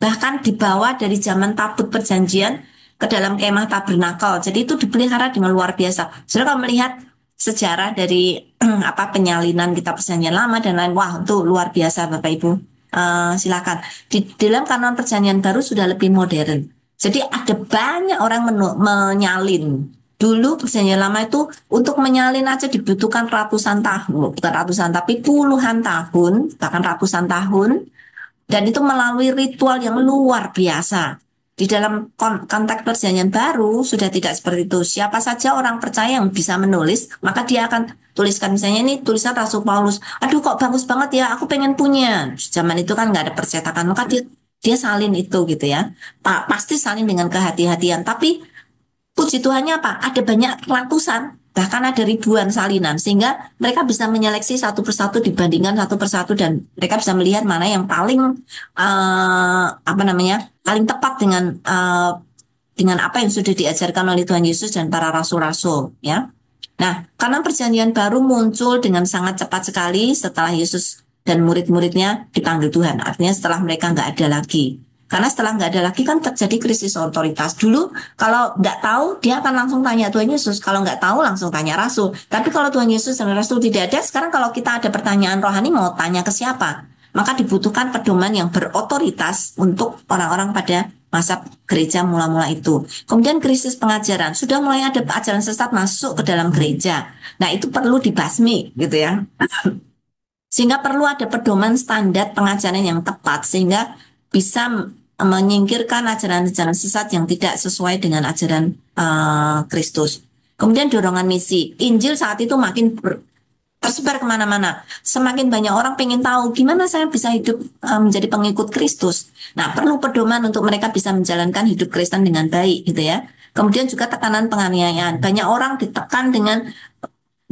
bahkan dibawa dari zaman tabut perjanjian ke dalam kemah tabernakel. Jadi itu dipelihara dengan luar biasa. Saudara kalau melihat sejarah dari apa penyalinan kitab Perjanjian Lama dan lain, wah itu luar biasa, Bapak Ibu. Silakan. Di dalam kanon Perjanjian Baru sudah lebih modern. Jadi ada banyak orang menyalin. Dulu Perjanjian Lama itu untuk menyalin aja dibutuhkan ratusan tahun, bukan ratusan tapi puluhan tahun, bahkan ratusan tahun, dan itu melalui ritual yang luar biasa. Di dalam konteks Perjanjian Baru sudah tidak seperti itu. Siapa saja orang percaya yang bisa menulis, maka dia akan tuliskan misalnya ini tulisan Rasul Paulus. Aduh kok bagus banget ya, aku pengen punya. Zaman itu kan nggak ada percetakan, maka dia dia salin itu gitu ya. Pasti salin dengan kehati-hatian. Tapi puji Tuhannya apa? Ada banyak ratusan, bahkan ada ribuan salinan, sehingga mereka bisa menyeleksi satu persatu dibandingkan satu persatu dan mereka bisa melihat mana yang paling apa namanya paling tepat dengan apa yang sudah diajarkan oleh Tuhan Yesus dan para rasul-rasul, ya. Nah, karena perjanjian baru muncul dengan sangat cepat sekali setelah Yesus dan murid-muridnya dipanggil Tuhan. Artinya setelah mereka nggak ada lagi. Karena setelah nggak ada lagi kan terjadi krisis otoritas. Dulu kalau nggak tahu dia akan langsung tanya Tuhan Yesus. Kalau nggak tahu langsung tanya Rasul. Tapi kalau Tuhan Yesus dan Rasul tidak ada, sekarang kalau kita ada pertanyaan rohani mau tanya ke siapa? Maka dibutuhkan pedoman yang berotoritas untuk orang-orang pada masa gereja mula-mula itu. Kemudian krisis pengajaran. Sudah mulai ada ajaran sesat masuk ke dalam gereja. Nah itu perlu dibasmi gitu ya. Sehingga perlu ada pedoman standar pengajaran yang tepat. Sehingga bisa menyingkirkan ajaran-ajaran sesat yang tidak sesuai dengan ajaran Kristus. Kemudian dorongan misi. Injil saat itu makin tersebar kemana-mana. Semakin banyak orang pengen tahu gimana saya bisa hidup menjadi pengikut Kristus. Nah, perlu pedoman untuk mereka bisa menjalankan hidup Kristen dengan baik, gitu ya. Kemudian juga tekanan penganiayaan. Banyak orang ditekan dengan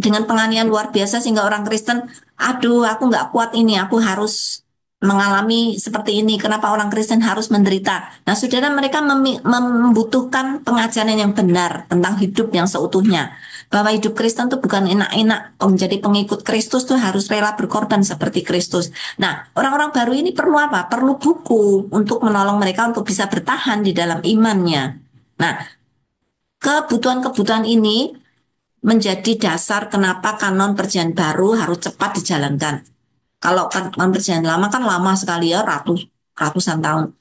penganiayaan luar biasa sehingga orang Kristen, aduh, aku nggak kuat ini, aku harus mengalami seperti ini. Kenapa orang Kristen harus menderita? Nah, saudara, mereka membutuhkan pengajaran yang benar tentang hidup yang seutuhnya. Bahwa hidup Kristen itu bukan enak-enak. Menjadi pengikut Kristus tuh harus rela berkorban seperti Kristus. Nah, orang-orang baru ini perlu apa? Perlu buku untuk menolong mereka untuk bisa bertahan di dalam imannya. Nah, kebutuhan-kebutuhan ini menjadi dasar kenapa kanon Perjanjian Baru harus cepat dijalankan. Kalau kanon Perjanjian Lama kan lama sekali ya, ratusan tahun,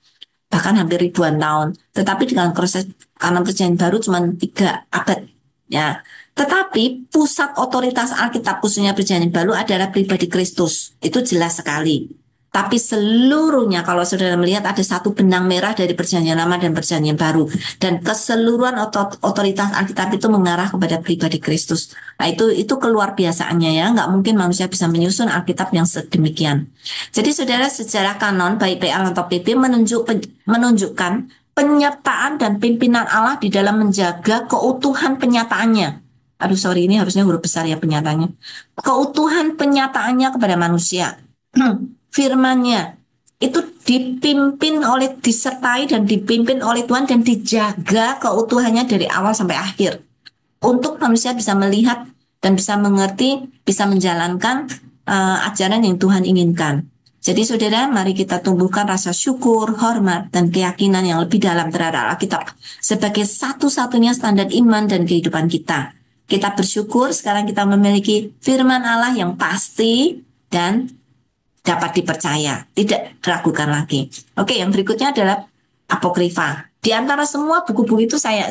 bahkan hampir ribuan tahun. Tetapi dengan proses kanon Perjanjian Baru cuma 3 abad, ya. Tetapi pusat otoritas Alkitab khususnya Perjanjian Baru adalah pribadi Kristus. Itu jelas sekali. Tapi seluruhnya kalau saudara melihat ada satu benang merah dari Perjanjian Lama dan Perjanjian Baru. Dan keseluruhan otoritas Alkitab itu mengarah kepada pribadi Kristus. Nah itu keluar biasaannya ya. Nggak mungkin manusia bisa menyusun Alkitab yang sedemikian. Jadi saudara sejarah kanon baik PL atau PP menunjukkan penyertaan dan pimpinan Allah di dalam menjaga keutuhan penyataannya. Aduh sorry ini harusnya huruf besar ya penyataannya. Keutuhan penyataannya kepada manusia. Firman-Nya itu disertai dan dipimpin oleh Tuhan dan dijaga keutuhannya dari awal sampai akhir. Untuk manusia bisa melihat dan bisa mengerti, bisa menjalankan ajaran yang Tuhan inginkan. Jadi saudara, mari kita tumbuhkan rasa syukur, hormat, dan keyakinan yang lebih dalam terhadap Alkitab sebagai satu-satunya standar iman dan kehidupan kita. Kita bersyukur sekarang kita memiliki firman Allah yang pasti dan dapat dipercaya, tidak diragukan lagi. Oke, yang berikutnya adalah apokrifa. Di antara semua buku-buku itu saya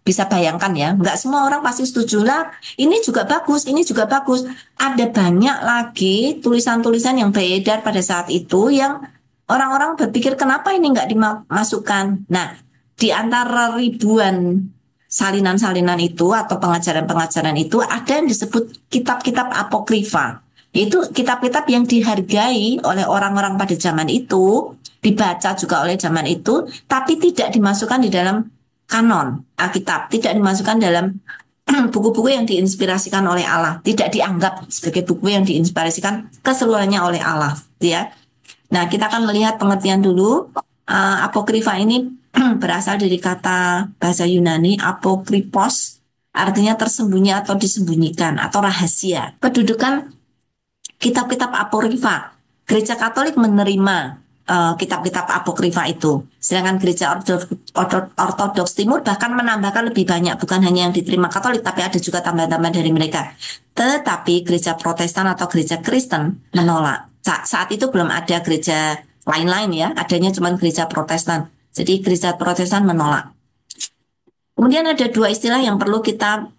bisa bayangkan ya, nggak semua orang pasti setuju lah. Ini juga bagus, ini juga bagus. Ada banyak lagi tulisan-tulisan yang beredar pada saat itu yang orang-orang berpikir kenapa ini nggak dimasukkan. Nah, di antara ribuan salinan-salinan itu atau pengajaran-pengajaran itu ada yang disebut kitab-kitab apokrifa. Itu kitab-kitab yang dihargai oleh orang-orang pada zaman itu, dibaca juga oleh zaman itu, tapi tidak dimasukkan di dalam kanon Alkitab, tidak dimasukkan dalam buku-buku yang diinspirasikan oleh Allah, tidak dianggap sebagai buku yang diinspirasikan keseluruhannya oleh Allah, ya. Nah, kita akan melihat pengertian dulu. Apokrifa ini berasal dari kata bahasa Yunani apokripos, artinya tersembunyi atau disembunyikan atau rahasia. Kedudukan kitab-kitab apokrifa. Gereja Katolik menerima kitab-kitab apokrifa itu. Sedangkan gereja Ortodoks Timur bahkan menambahkan lebih banyak, bukan hanya yang diterima Katolik, tapi ada juga tambahan-tambahan dari mereka. Tetapi gereja Protestan atau gereja Kristen menolak. Saat itu belum ada gereja lain-lain ya, adanya cuma gereja Protestan. Jadi gereja Protestan menolak. Kemudian ada dua istilah yang perlu kita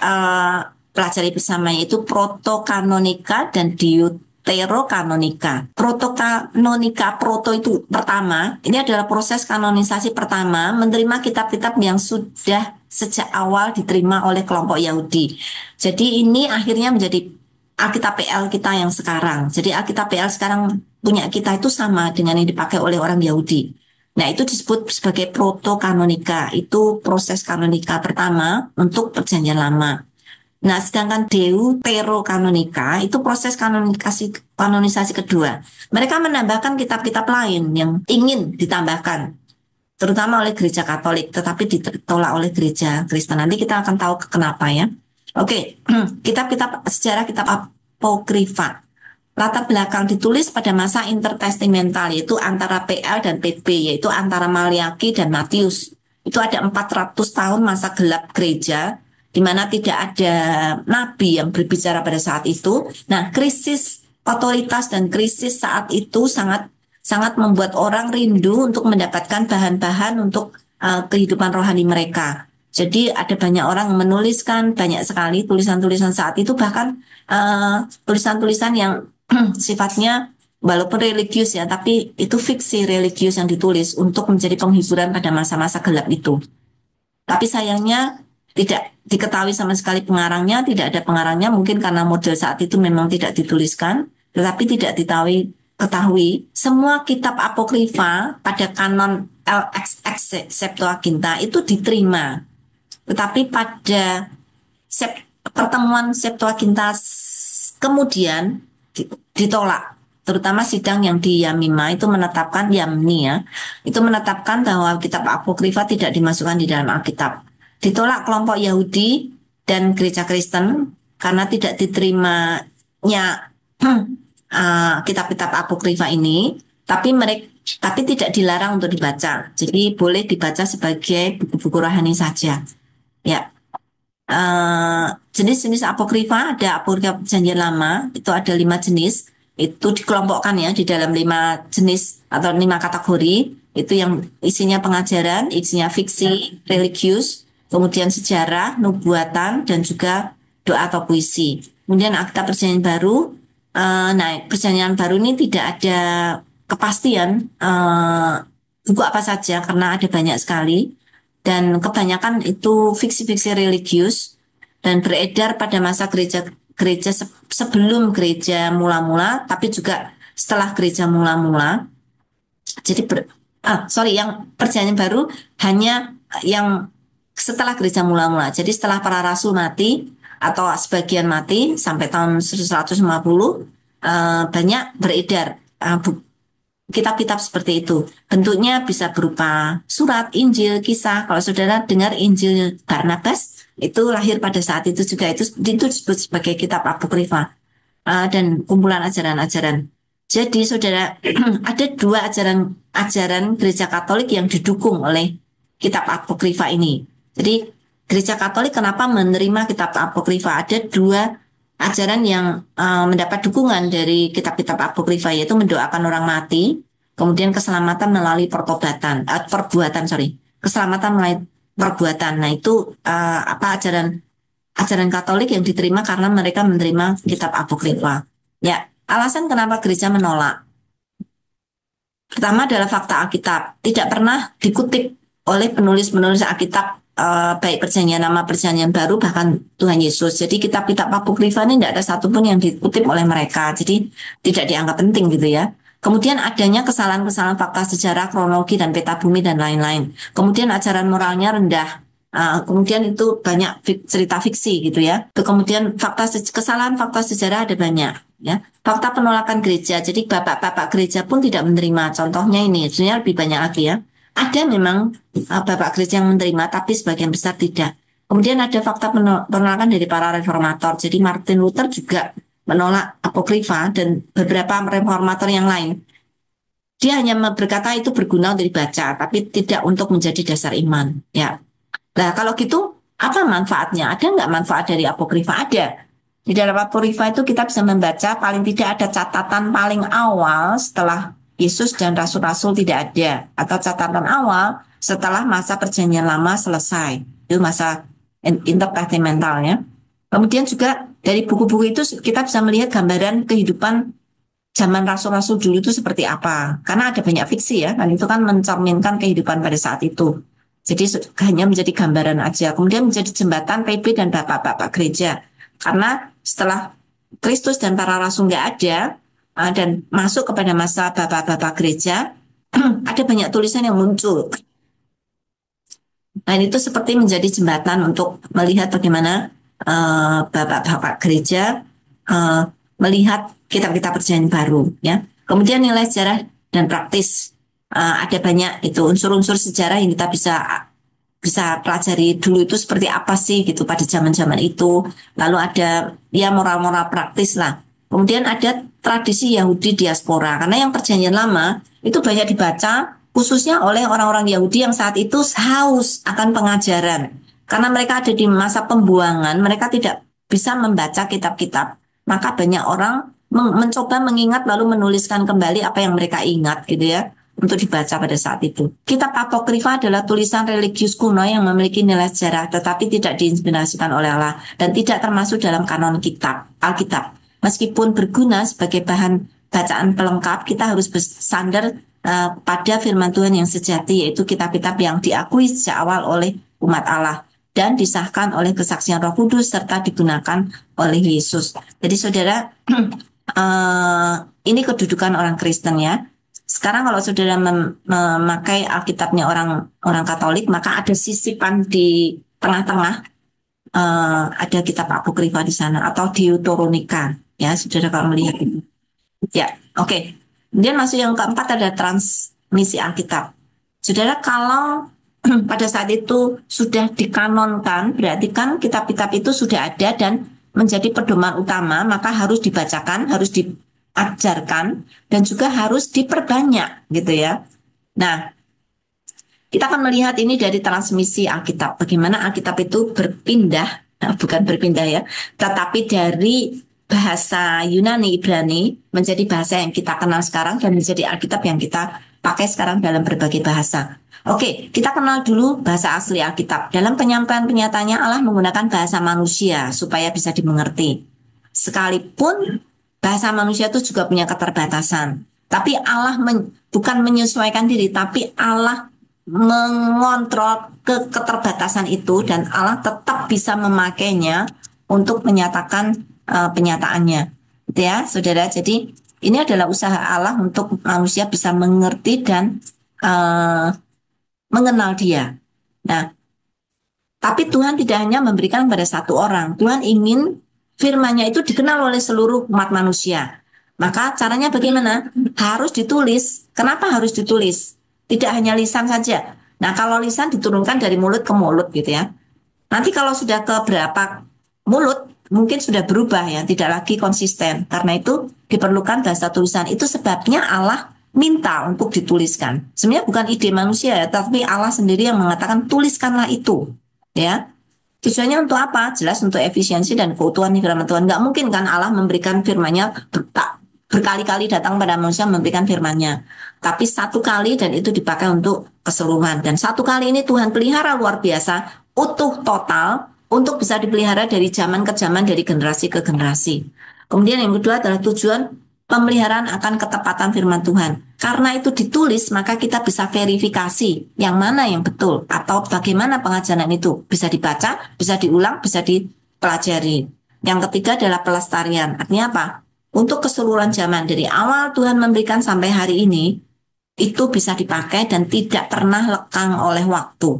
pelajari bersama, yaitu protokanonika dan deuterokanonika. Protokanonika, proto itu pertama, ini adalah proses kanonisasi pertama menerima kitab-kitab yang sudah sejak awal diterima oleh kelompok Yahudi. Jadi ini akhirnya menjadi Alkitab PL kita yang sekarang. Jadi Alkitab PL sekarang punya kita itu sama dengan yang dipakai oleh orang Yahudi. Nah, itu disebut sebagai protokanonika. Itu proses kanonika pertama untuk perjanjian lama. Nah, sedangkan deuterokanonika itu proses kanonisasi kedua. Mereka menambahkan kitab-kitab lain yang ingin ditambahkan, terutama oleh gereja Katolik, tetapi ditolak oleh gereja Kristen. Nanti kita akan tahu kenapa ya. Oke, kitab-kitab sejarah, kitab apokrifa. Latar belakang ditulis pada masa intertestamental, yaitu antara PL dan PB, yaitu antara Maliaki dan Matius. Itu ada 400 tahun masa gelap gereja, di mana tidak ada nabi yang berbicara pada saat itu. Nah, krisis otoritas dan krisis saat itu sangat sangat membuat orang rindu untuk mendapatkan bahan-bahan untuk kehidupan rohani mereka. Jadi ada banyak orang menuliskan banyak sekali tulisan-tulisan saat itu, bahkan tulisan-tulisan yang sifatnya walaupun religius ya, tapi itu fiksi religius yang ditulis untuk menjadi penghiburan pada masa-masa gelap itu. Tapi sayangnya tidak diketahui sama sekali pengarangnya, tidak ada pengarangnya, mungkin karena model saat itu memang tidak dituliskan, tetapi tidak ketahui semua kitab apokrifa pada kanon LXX Septuaginta itu diterima. Tetapi pada pertemuan Septuaginta kemudian ditolak, terutama sidang yang di Yamima itu menetapkan, Yamni ya, itu menetapkan bahwa kitab apokrifa tidak dimasukkan di dalam Alkitab. Ditolak kelompok Yahudi dan gereja Kristen karena tidak diterimanya kitab-kitab apokrifa ini, tapi tidak dilarang untuk dibaca. Jadi boleh dibaca sebagai buku-buku rohani saja. Ya. Jenis-jenis apokrifa, ada apokrifa perjanjian lama, itu ada 5 jenis, itu dikelompokkan ya di dalam 5 jenis atau 5 kategori, itu yang isinya pengajaran, isinya fiksi, religius, kemudian sejarah, nubuatan, dan juga doa atau puisi. Kemudian Alkitab perjanjian baru, nah perjanjian baru ini tidak ada kepastian buku apa saja karena ada banyak sekali. Dan kebanyakan itu fiksi-fiksi religius dan beredar pada masa gereja sebelum gereja mula-mula, tapi juga setelah gereja mula-mula. Jadi yang perjanjian baru hanya yang setelah gereja mula-mula. Jadi setelah para rasul mati atau sebagian mati sampai tahun 150 banyak beredar kitab-kitab seperti itu. Bentuknya bisa berupa surat, Injil, kisah. Kalau saudara dengar Injil Barnabas, itu lahir pada saat itu juga. Itu disebut sebagai kitab apokrifa dan kumpulan ajaran-ajaran. Jadi saudara, ada 2 ajaran gereja Katolik yang didukung oleh kitab apokrifa ini. Jadi gereja Katolik kenapa menerima kitab apokrifa? Ada 2 ajaran yang mendapat dukungan dari kitab-kitab apokrifa, yaitu mendoakan orang mati, kemudian keselamatan melalui keselamatan melalui perbuatan. Nah, itu ajaran Katolik yang diterima karena mereka menerima kitab apokrifa. Ya, alasan kenapa gereja menolak. Pertama adalah fakta Alkitab. Tidak pernah dikutip oleh penulis-penulis Alkitab, baik perjanjian lama, perjanjian baru, bahkan Tuhan Yesus. Jadi kitab-kitab apokrifa ini tidak ada satupun yang dikutip oleh mereka. Jadi tidak dianggap penting gitu ya. Kemudian adanya kesalahan-kesalahan fakta sejarah, kronologi, dan peta bumi, dan lain-lain. Kemudian ajaran moralnya rendah. Kemudian itu banyak cerita fiksi gitu ya. Kemudian kesalahan fakta sejarah ada banyak ya. Fakta penolakan gereja. Jadi bapak-bapak gereja pun tidak menerima. Contohnya ini, sebenarnya lebih banyak lagi ya. Ada memang bapak gereja yang menerima, tapi sebagian besar tidak. Kemudian ada fakta penolakan dari para reformator. Jadi Martin Luther juga menolak apokrifa dan beberapa reformator yang lain. Dia hanya berkata itu berguna untuk dibaca, tapi tidak untuk menjadi dasar iman. Ya, nah, kalau gitu, apa manfaatnya? Ada nggak manfaat dari apokrifa? Ada. Di dalam apokrifa itu kita bisa membaca paling tidak ada catatan paling awal setelah Yesus dan Rasul-Rasul tidak ada. Atau catatan awal setelah masa perjanjian lama selesai. Itu masa intertestamentalnya. Kemudian juga dari buku-buku itu kita bisa melihat gambaran kehidupan zaman Rasul-Rasul dulu itu seperti apa. Karena ada banyak fiksi ya, dan itu kan mencerminkan kehidupan pada saat itu. Jadi hanya menjadi gambaran aja. Kemudian menjadi jembatan PB dan bapak-bapak gereja. Karena setelah Kristus dan para rasul nggak ada, dan masuk kepada masa bapak-bapak gereja, ada banyak tulisan yang muncul. Nah, itu seperti menjadi jembatan untuk melihat bagaimana bapak-bapak gereja uh, melihat kitab-kitab perjanjian baru. Ya. Kemudian nilai sejarah dan praktis. Ada banyak itu unsur-unsur sejarah yang kita bisa pelajari dulu itu seperti apa sih gitu pada zaman-zaman itu. Lalu ada ya moral-moral praktis lah. Kemudian ada tradisi Yahudi diaspora. Karena yang perjanjian lama itu banyak dibaca khususnya oleh orang-orang Yahudi yang saat itu haus akan pengajaran. Karena mereka ada di masa pembuangan, mereka tidak bisa membaca kitab-kitab. Maka banyak orang mencoba mengingat lalu menuliskan kembali apa yang mereka ingat gitu ya untuk dibaca pada saat itu. Kitab Apokrifa adalah tulisan religius kuno yang memiliki nilai sejarah tetapi tidak diinspirasikan oleh Allah dan tidak termasuk dalam kanon kitab Alkitab. Meskipun berguna sebagai bahan bacaan pelengkap, kita harus bersandar pada firman Tuhan yang sejati, yaitu kitab-kitab yang diakui sejak awal oleh umat Allah dan disahkan oleh kesaksian Roh Kudus serta digunakan oleh Yesus. Jadi saudara, ini kedudukan orang Kristen ya. Sekarang kalau saudara memakai Alkitabnya orang Katolik, maka ada sisipan di tengah-tengah, ada kitab Apokrifa di sana atau Deuteronika ya, saudara kalau melihat itu. Ya, oke. Kemudian masuk yang keempat ada transmisi Alkitab. Saudara, kalau pada saat itu sudah dikanonkan, berarti kan kitab-kitab itu sudah ada dan menjadi pedoman utama, maka harus dibacakan, harus diajarkan, dan juga harus diperbanyak, gitu ya. Nah, kita akan melihat ini dari transmisi Alkitab. Bagaimana Alkitab itu berpindah, bukan berpindah ya, tetapi dari bahasa Yunani, Ibrani, menjadi bahasa yang kita kenal sekarang dan menjadi Alkitab yang kita pakai sekarang dalam berbagai bahasa. Oke, kita kenal dulu bahasa asli Alkitab. Dalam penyampaian penyatanya Allah menggunakan bahasa manusia supaya bisa dimengerti. Sekalipun bahasa manusia itu juga punya keterbatasan. Tapi Allah bukan menyesuaikan diri, tapi Allah mengontrol keterbatasan itu dan Allah tetap bisa memakainya untuk menyatakan penyataannya. Gitu ya, saudara. Jadi ini adalah usaha Allah untuk manusia bisa mengerti dan mengenal Dia. Nah, tapi Tuhan tidak hanya memberikan pada satu orang. Tuhan ingin firman-Nya itu dikenal oleh seluruh umat manusia. Maka caranya bagaimana? Harus ditulis. Kenapa harus ditulis? Tidak hanya lisan saja. Nah, kalau lisan diturunkan dari mulut ke mulut gitu ya. Nanti kalau sudah ke berapa mulut, mungkin sudah berubah ya, tidak lagi konsisten. Karena itu diperlukan bahasa tulisan. Itu sebabnya Allah minta untuk dituliskan. Sebenarnya bukan ide manusia ya, tapi Allah sendiri yang mengatakan tuliskanlah itu. Ya, tujuannya untuk apa? Jelas untuk efisiensi dan keutuhan firman Tuhan. Nggak mungkin kan Allah memberikan firman-Nya berkali-kali datang pada manusia memberikan firman-Nya. Tapi satu kali dan itu dipakai untuk keseluruhan. Dan satu kali ini Tuhan pelihara luar biasa, utuh total, untuk bisa dipelihara dari zaman ke zaman, dari generasi ke generasi. Kemudian yang kedua adalah tujuan pemeliharaan akan ketepatan firman Tuhan. Karena itu ditulis, maka kita bisa verifikasi yang mana yang betul atau bagaimana pengajaran itu bisa dibaca, bisa diulang, bisa dipelajari. Yang ketiga adalah pelestarian. Artinya apa? Untuk keseluruhan zaman dari awal Tuhan memberikan sampai hari ini itu bisa dipakai dan tidak pernah lekang oleh waktu.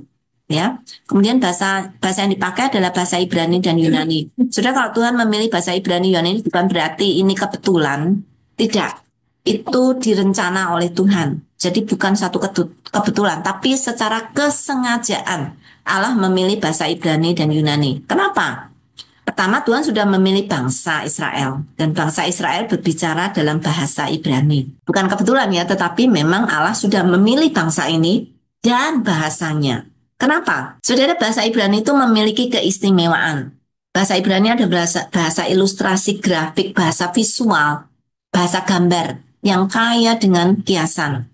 ya. Kemudian bahasa bahasa yang dipakai adalah bahasa Ibrani dan Yunani. Sudah, kalau Tuhan memilih bahasa Ibrani Yunani bukan berarti ini kebetulan, tidak. Itu direncana oleh Tuhan. Jadi bukan satu kebetulan, tapi secara kesengajaan Allah memilih bahasa Ibrani dan Yunani. Kenapa? Pertama, Tuhan sudah memilih bangsa Israel, dan bangsa Israel berbicara dalam bahasa Ibrani. Bukan kebetulan ya, tetapi memang Allah sudah memilih bangsa ini dan bahasanya. Kenapa? Saudara, bahasa Ibrani itu memiliki keistimewaan. Bahasa Ibrani ada bahasa ilustrasi grafik, bahasa visual, bahasa gambar yang kaya dengan kiasan.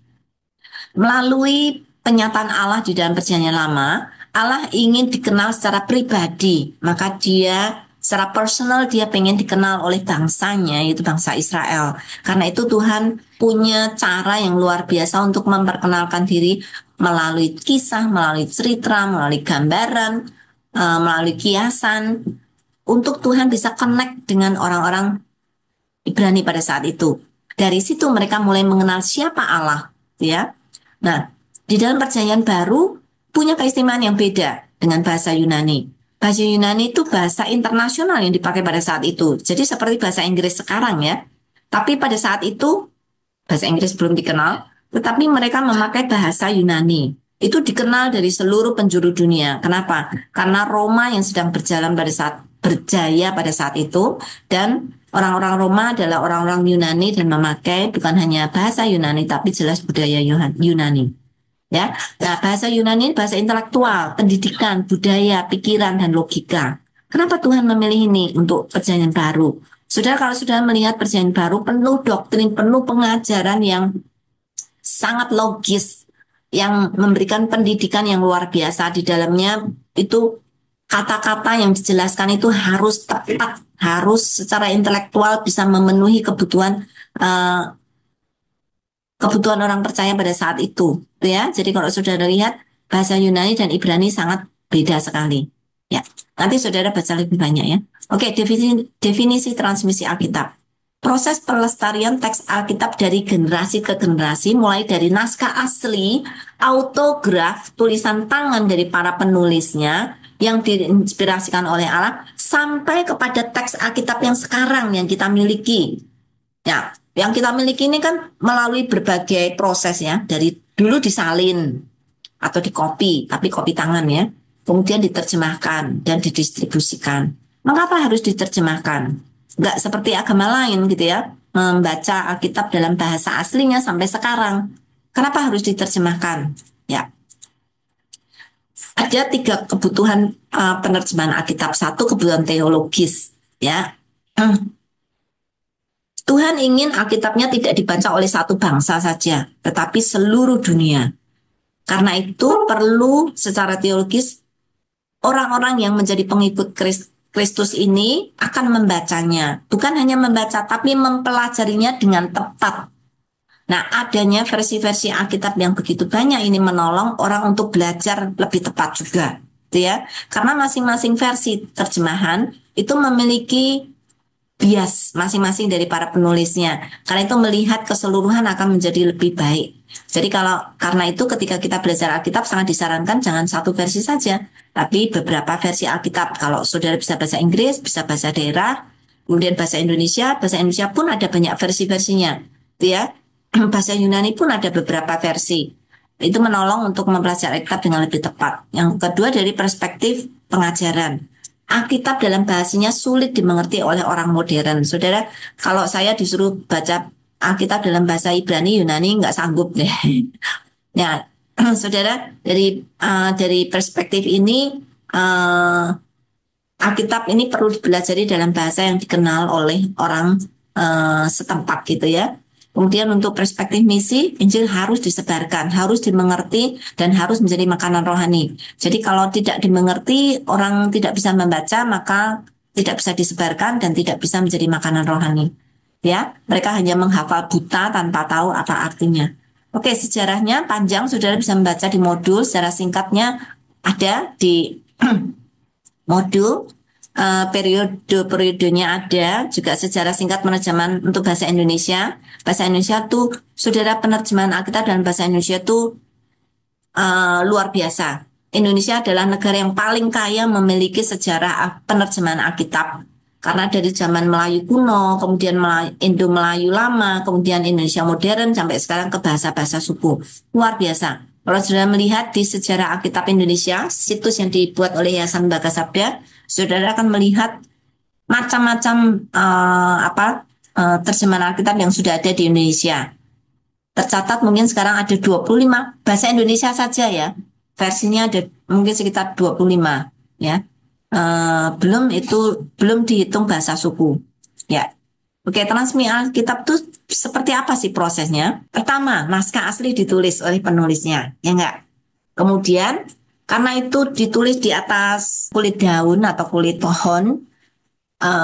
Melalui penyataan Allah di dalam Perjanjian Lama, Allah ingin dikenal secara pribadi, maka dia secara personal dia pengen dikenal oleh bangsanya, yaitu bangsa Israel. Karena itu Tuhan punya cara yang luar biasa untuk memperkenalkan diri melalui kisah, melalui cerita, melalui gambaran, melalui kiasan, untuk Tuhan bisa connect dengan orang-orang Ibrani pada saat itu. Dari situ mereka mulai mengenal siapa Allah, ya. Nah, di dalam Perjanjian Baru punya keistimewaan yang beda dengan bahasa Yunani. Bahasa Yunani itu bahasa internasional yang dipakai pada saat itu. Jadi seperti bahasa Inggris sekarang ya. Tapi pada saat itu bahasa Inggris belum dikenal, tetapi mereka memakai bahasa Yunani. Itu dikenal dari seluruh penjuru dunia. Kenapa? Karena Roma yang sedang berjaya pada saat itu, dan orang-orang Roma adalah orang-orang Yunani dan memakai bukan hanya bahasa Yunani tapi jelas budaya Yunani. Ya, nah bahasa Yunani bahasa intelektual, pendidikan, budaya, pikiran dan logika. Kenapa Tuhan memilih ini untuk Perjanjian Baru? Sudah, kalau sudah melihat Perjanjian Baru penuh doktrin, penuh pengajaran yang sangat logis, yang memberikan pendidikan yang luar biasa di dalamnya. Itu kata-kata yang dijelaskan itu harus tepat, harus secara intelektual bisa memenuhi kebutuhan orang percaya pada saat itu, ya. Jadi kalau saudara lihat bahasa Yunani dan Ibrani sangat beda sekali, ya. Nanti saudara baca lebih banyak ya. Oke, definisi transmisi Alkitab. Proses pelestarian teks Alkitab dari generasi ke generasi, mulai dari naskah asli, autograf, tulisan tangan dari para penulisnya yang diinspirasikan oleh Allah, sampai kepada teks Alkitab yang sekarang yang kita miliki. Ya, yang kita miliki ini kan melalui berbagai proses ya, dari dulu disalin atau dikopi, tapi kopi tangan ya, kemudian diterjemahkan dan didistribusikan. Mengapa harus diterjemahkan? Nggak seperti agama lain gitu ya, membaca Alkitab dalam bahasa aslinya sampai sekarang. Kenapa harus diterjemahkan? Ya, ada 3 kebutuhan penerjemahan Alkitab. Satu, kebutuhan teologis, ya. Tuhan ingin Alkitabnya tidak dibaca oleh satu bangsa saja, tetapi seluruh dunia. Karena itu perlu secara teologis orang-orang yang menjadi pengikut Kristus ini akan membacanya. Bukan hanya membaca, tapi mempelajarinya dengan tepat. Nah, adanya versi-versi Alkitab yang begitu banyak ini menolong orang untuk belajar lebih tepat juga, gitu ya. Karena masing-masing versi terjemahan itu memiliki bias masing-masing dari para penulisnya. Karena itu melihat keseluruhan akan menjadi lebih baik. Jadi karena itu ketika kita belajar Alkitab sangat disarankan jangan satu versi saja, tapi beberapa versi Alkitab. Kalau saudara bisa bahasa Inggris, bisa bahasa daerah, kemudian bahasa Indonesia pun ada banyak versi-versinya, gitu ya. Bahasa Yunani pun ada beberapa versi. Itu menolong untuk mempelajari Alkitab dengan lebih tepat. Yang kedua, dari perspektif pengajaran. Alkitab dalam bahasanya sulit dimengerti oleh orang modern. Saudara, kalau saya disuruh baca Alkitab dalam bahasa Ibrani, Yunani, nggak sanggup deh. Ya, saudara, dari perspektif ini, Alkitab ini perlu dipelajari dalam bahasa yang dikenal oleh orang setempat gitu ya. Kemudian untuk perspektif misi, Injil harus disebarkan, harus dimengerti, dan harus menjadi makanan rohani. Jadi kalau tidak dimengerti, orang tidak bisa membaca, maka tidak bisa disebarkan dan tidak bisa menjadi makanan rohani. Ya, mereka hanya menghafal buta tanpa tahu apa artinya. Oke, sejarahnya panjang, saudara bisa membaca di modul. Secara singkatnya ada di modul, periode-periodenya ada, juga sejarah singkat penerjemahan untuk bahasa Indonesia. Bahasa Indonesia tuh, saudara, penerjemahan Alkitab dan bahasa Indonesia tuh luar biasa. Indonesia adalah negara yang paling kaya memiliki sejarah penerjemahan Alkitab. Karena dari zaman Melayu kuno, kemudian Indo-Melayu lama, kemudian Indonesia modern, sampai sekarang ke bahasa-bahasa suku. Luar biasa. Kalau sudah melihat di sejarah Alkitab Indonesia, situs yang dibuat oleh Yayasan Baga Sabda, saudara akan melihat macam-macam terjemahan Alkitab yang sudah ada di Indonesia. Tercatat mungkin sekarang ada 25 bahasa Indonesia saja ya. Versinya ada mungkin sekitar 25 ya. Belum dihitung bahasa suku. Ya. Oke, transmisi Alkitab itu seperti apa sih prosesnya? Pertama, naskah asli ditulis oleh penulisnya, ya enggak? Kemudian, karena itu ditulis di atas kulit daun atau kulit pohon,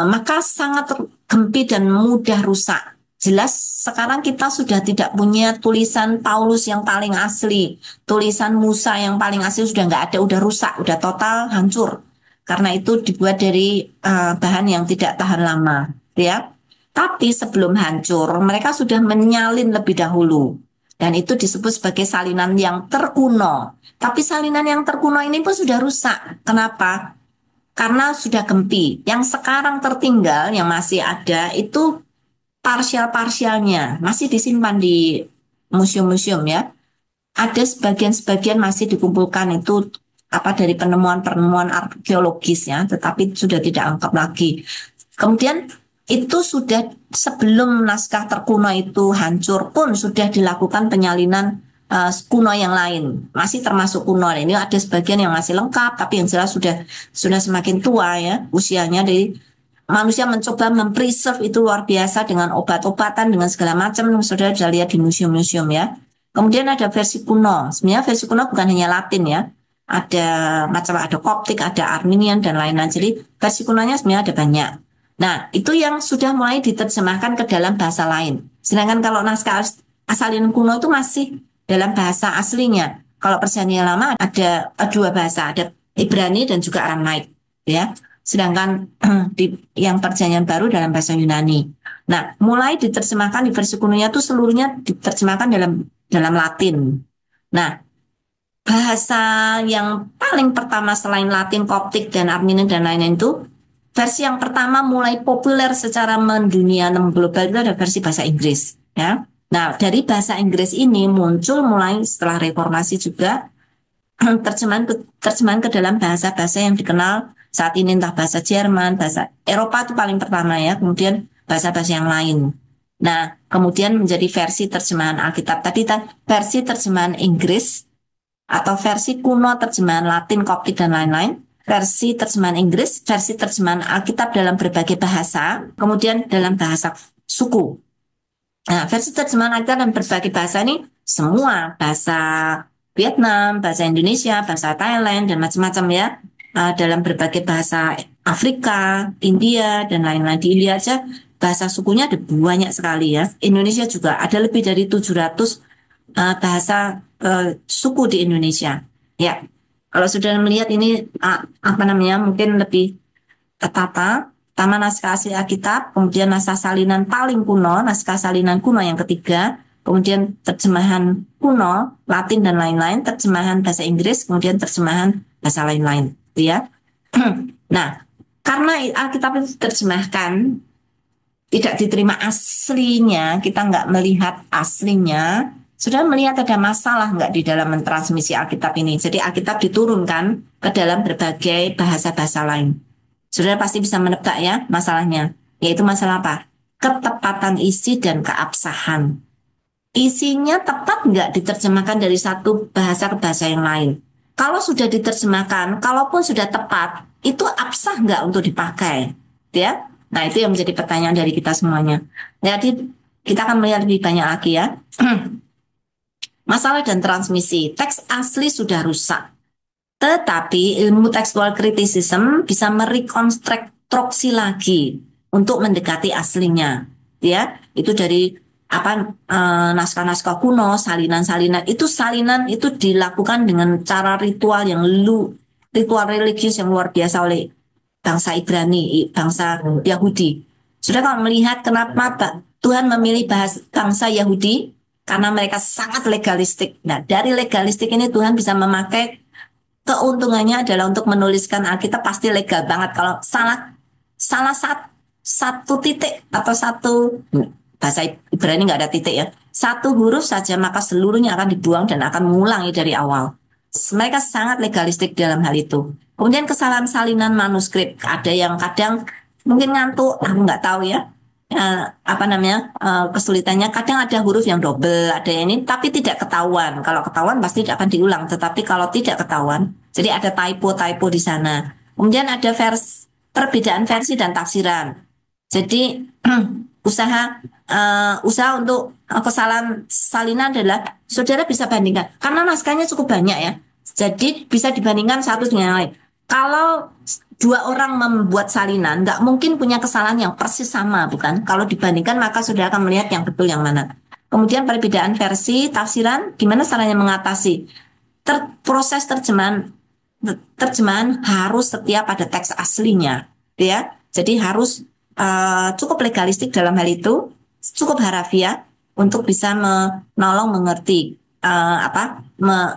maka sangat gempy dan mudah rusak. Jelas sekarang kita sudah tidak punya tulisan Paulus yang paling asli, tulisan Musa yang paling asli sudah nggak ada, udah rusak, udah total hancur. Karena itu dibuat dari bahan yang tidak tahan lama, ya. Tapi sebelum hancur, mereka sudah menyalin lebih dahulu. Dan itu disebut sebagai salinan yang terkuno. Tapi salinan yang terkuno ini pun sudah rusak. Kenapa? Karena sudah gempi. Yang sekarang tertinggal, yang masih ada, itu parsial-parsialnya. Masih disimpan di museum-museum ya. Ada sebagian-sebagian masih dikumpulkan itu dari penemuan-penemuan arkeologis ya, tetapi sudah tidak angkap lagi. Kemudian itu sudah sebelum naskah terkuno itu hancur pun sudah dilakukan penyalinan kuno yang lain, masih termasuk kuno. Ini ada sebagian yang masih lengkap, tapi yang jelas sudah semakin tua ya usianya. Dari manusia mencoba mempreserve itu luar biasa dengan obat-obatan, dengan segala macam. Saudara bisa lihat di museum-museum ya. Kemudian ada versi kuno. Sebenarnya versi kuno bukan hanya Latin ya. Ada Koptik, ada Armenian dan lain-lain. Jadi versi kunonya sebenarnya ada banyak. Nah, itu yang sudah mulai diterjemahkan ke dalam bahasa lain. Sedangkan kalau naskah asalian kuno itu masih dalam bahasa aslinya. Kalau Perjanjian Lama ada dua bahasa, ada Ibrani dan juga Aramaik, ya. Sedangkan yang Perjanjian Baru dalam bahasa Yunani. Nah, mulai diterjemahkan di versi kunonya itu seluruhnya diterjemahkan dalam Latin. Nah, bahasa yang paling pertama selain Latin, Koptik dan Armenian dan lain-lain itu, versi yang pertama mulai populer secara mendunia global itu ada versi bahasa Inggris, ya. Nah, dari bahasa Inggris ini muncul mulai setelah reformasi juga terjemahan ke dalam bahasa-bahasa yang dikenal saat ini, entah bahasa Jerman, bahasa Eropa itu paling pertama ya, kemudian bahasa-bahasa yang lain. Nah, kemudian menjadi versi terjemahan Alkitab. Tadi versi terjemahan Inggris atau versi kuno terjemahan Latin, Koptik dan lain-lain, versi terjemahan Inggris, versi terjemahan Alkitab dalam berbagai bahasa, kemudian dalam bahasa suku. Nah, versi terjemahan Alkitab dalam berbagai bahasa ini semua bahasa Vietnam, bahasa Indonesia, bahasa Thailand dan macam-macam ya. Dalam berbagai bahasa Afrika, India dan lain-lain. Dilihat aja bahasa sukunya ada banyak sekali ya. Indonesia juga ada lebih dari 700 bahasa suku di Indonesia. Ya, kalau sudah melihat ini mungkin lebih tertata. Pertama naskah asli Alkitab, kemudian naskah salinan paling kuno, naskah salinan kuno yang ketiga, kemudian terjemahan kuno, Latin dan lain-lain, terjemahan bahasa Inggris, kemudian terjemahan bahasa lain-lain, ya. Nah, karena Alkitab itu diterjemahkan, tidak diterima aslinya, kita nggak melihat aslinya, sudah melihat ada masalah nggak di dalam mentransmisi Alkitab ini. Jadi Alkitab diturunkan ke dalam berbagai bahasa-bahasa lain. Saudara pasti bisa menebak ya masalahnya, yaitu masalah apa? Ketepatan isi dan keabsahan. Isinya tepat nggak diterjemahkan dari satu bahasa ke bahasa yang lain? Kalau sudah diterjemahkan, kalaupun sudah tepat, itu absah nggak untuk dipakai? Ya? Nah, itu yang menjadi pertanyaan dari kita semuanya. Jadi, kita akan melihat lebih banyak lagi ya. Masalah dan transmisi. Teks asli sudah rusak. Tetapi ilmu textual criticism bisa merekonstruksi lagi untuk mendekati aslinya, ya. Itu dari naskah-naskah kuno, salinan-salinan itu dilakukan dengan cara ritual ritual religius yang luar biasa oleh bangsa Ibrani, bangsa Yahudi. Sudah kalau melihat kenapa Tuhan memilih bangsa Yahudi, karena mereka sangat legalistik. Nah, dari legalistik ini Tuhan bisa memakai keuntungannya adalah untuk menuliskan Alkitab pasti legal banget. Kalau salah salah satu titik atau satu bahasa Ibrani nggak ada titik ya, satu huruf saja maka seluruhnya akan dibuang dan akan mengulangi dari awal. Mereka sangat legalistik dalam hal itu. Kemudian kesalahan salinan manuskrip, ada yang kadang mungkin ngantuk, aku nggak tahu ya. Apa namanya, kesulitannya kadang ada huruf yang double, ada yang ini, tapi tidak ketahuan. Kalau ketahuan pasti tidak akan diulang, tetapi kalau tidak ketahuan, jadi ada typo-typo di sana. Kemudian ada perbedaan versi dan tafsiran. Jadi usaha untuk kesalahan salinan adalah saudara bisa bandingkan karena naskahnya cukup banyak ya. Jadi bisa dibandingkan satu dengan yang lain. Kalau dua orang membuat salinan, nggak mungkin punya kesalahan yang persis sama, bukan? Kalau dibandingkan maka saudara akan melihat yang betul yang mana. Kemudian perbedaan versi, tafsiran, gimana caranya mengatasi? Proses terjemahan harus setiap pada teks aslinya, ya. Jadi harus cukup legalistik dalam hal itu, cukup harafiah untuk bisa menolong mengerti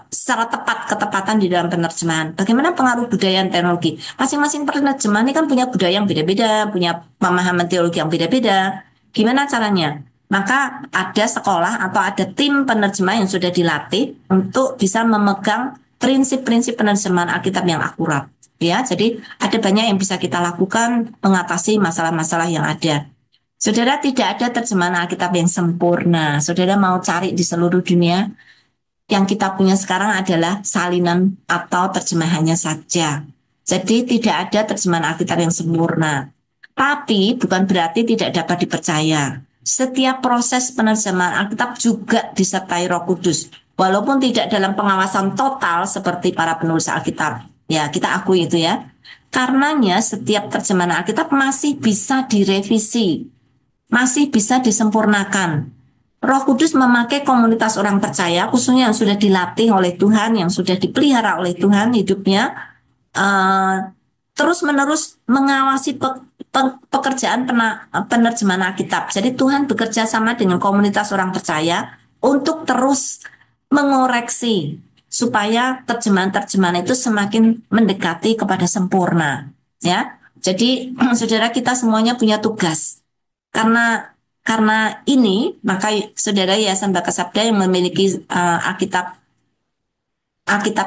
secara tepat ketepatan di dalam penerjemahan. Bagaimana pengaruh budaya dan teknologi? Masing-masing penerjemahan ini kan punya budaya yang beda-beda, punya pemahaman teologi yang beda-beda. Gimana caranya? Maka ada sekolah atau ada tim penerjemah yang sudah dilatih untuk bisa memegang prinsip-prinsip penerjemahan Alkitab yang akurat. Ya, jadi ada banyak yang bisa kita lakukan mengatasi masalah-masalah yang ada. Saudara, tidak ada terjemahan Alkitab yang sempurna. Saudara mau cari di seluruh dunia, yang kita punya sekarang adalah salinan atau terjemahannya saja. Jadi tidak ada terjemahan Alkitab yang sempurna. Tapi bukan berarti tidak dapat dipercaya. Setiap proses penerjemahan Alkitab juga disertai Roh Kudus. Walaupun tidak dalam pengawasan total seperti para penulis Alkitab. Ya, kita akui itu ya. Karenanya setiap terjemahan Alkitab masih bisa direvisi, masih bisa disempurnakan. Roh Kudus memakai komunitas orang percaya, khususnya yang sudah dilatih oleh Tuhan, yang sudah dipelihara oleh Tuhan hidupnya, terus-menerus mengawasi pekerjaan penerjemahan Alkitab. Jadi Tuhan bekerja sama dengan komunitas orang percaya untuk terus mengoreksi supaya terjemahan-terjemahan itu semakin mendekati kepada sempurna. Ya, jadi saudara kita semuanya punya tugas. Karena ini, maka saudara Yayasan Bakas Sabda yang memiliki Alkitab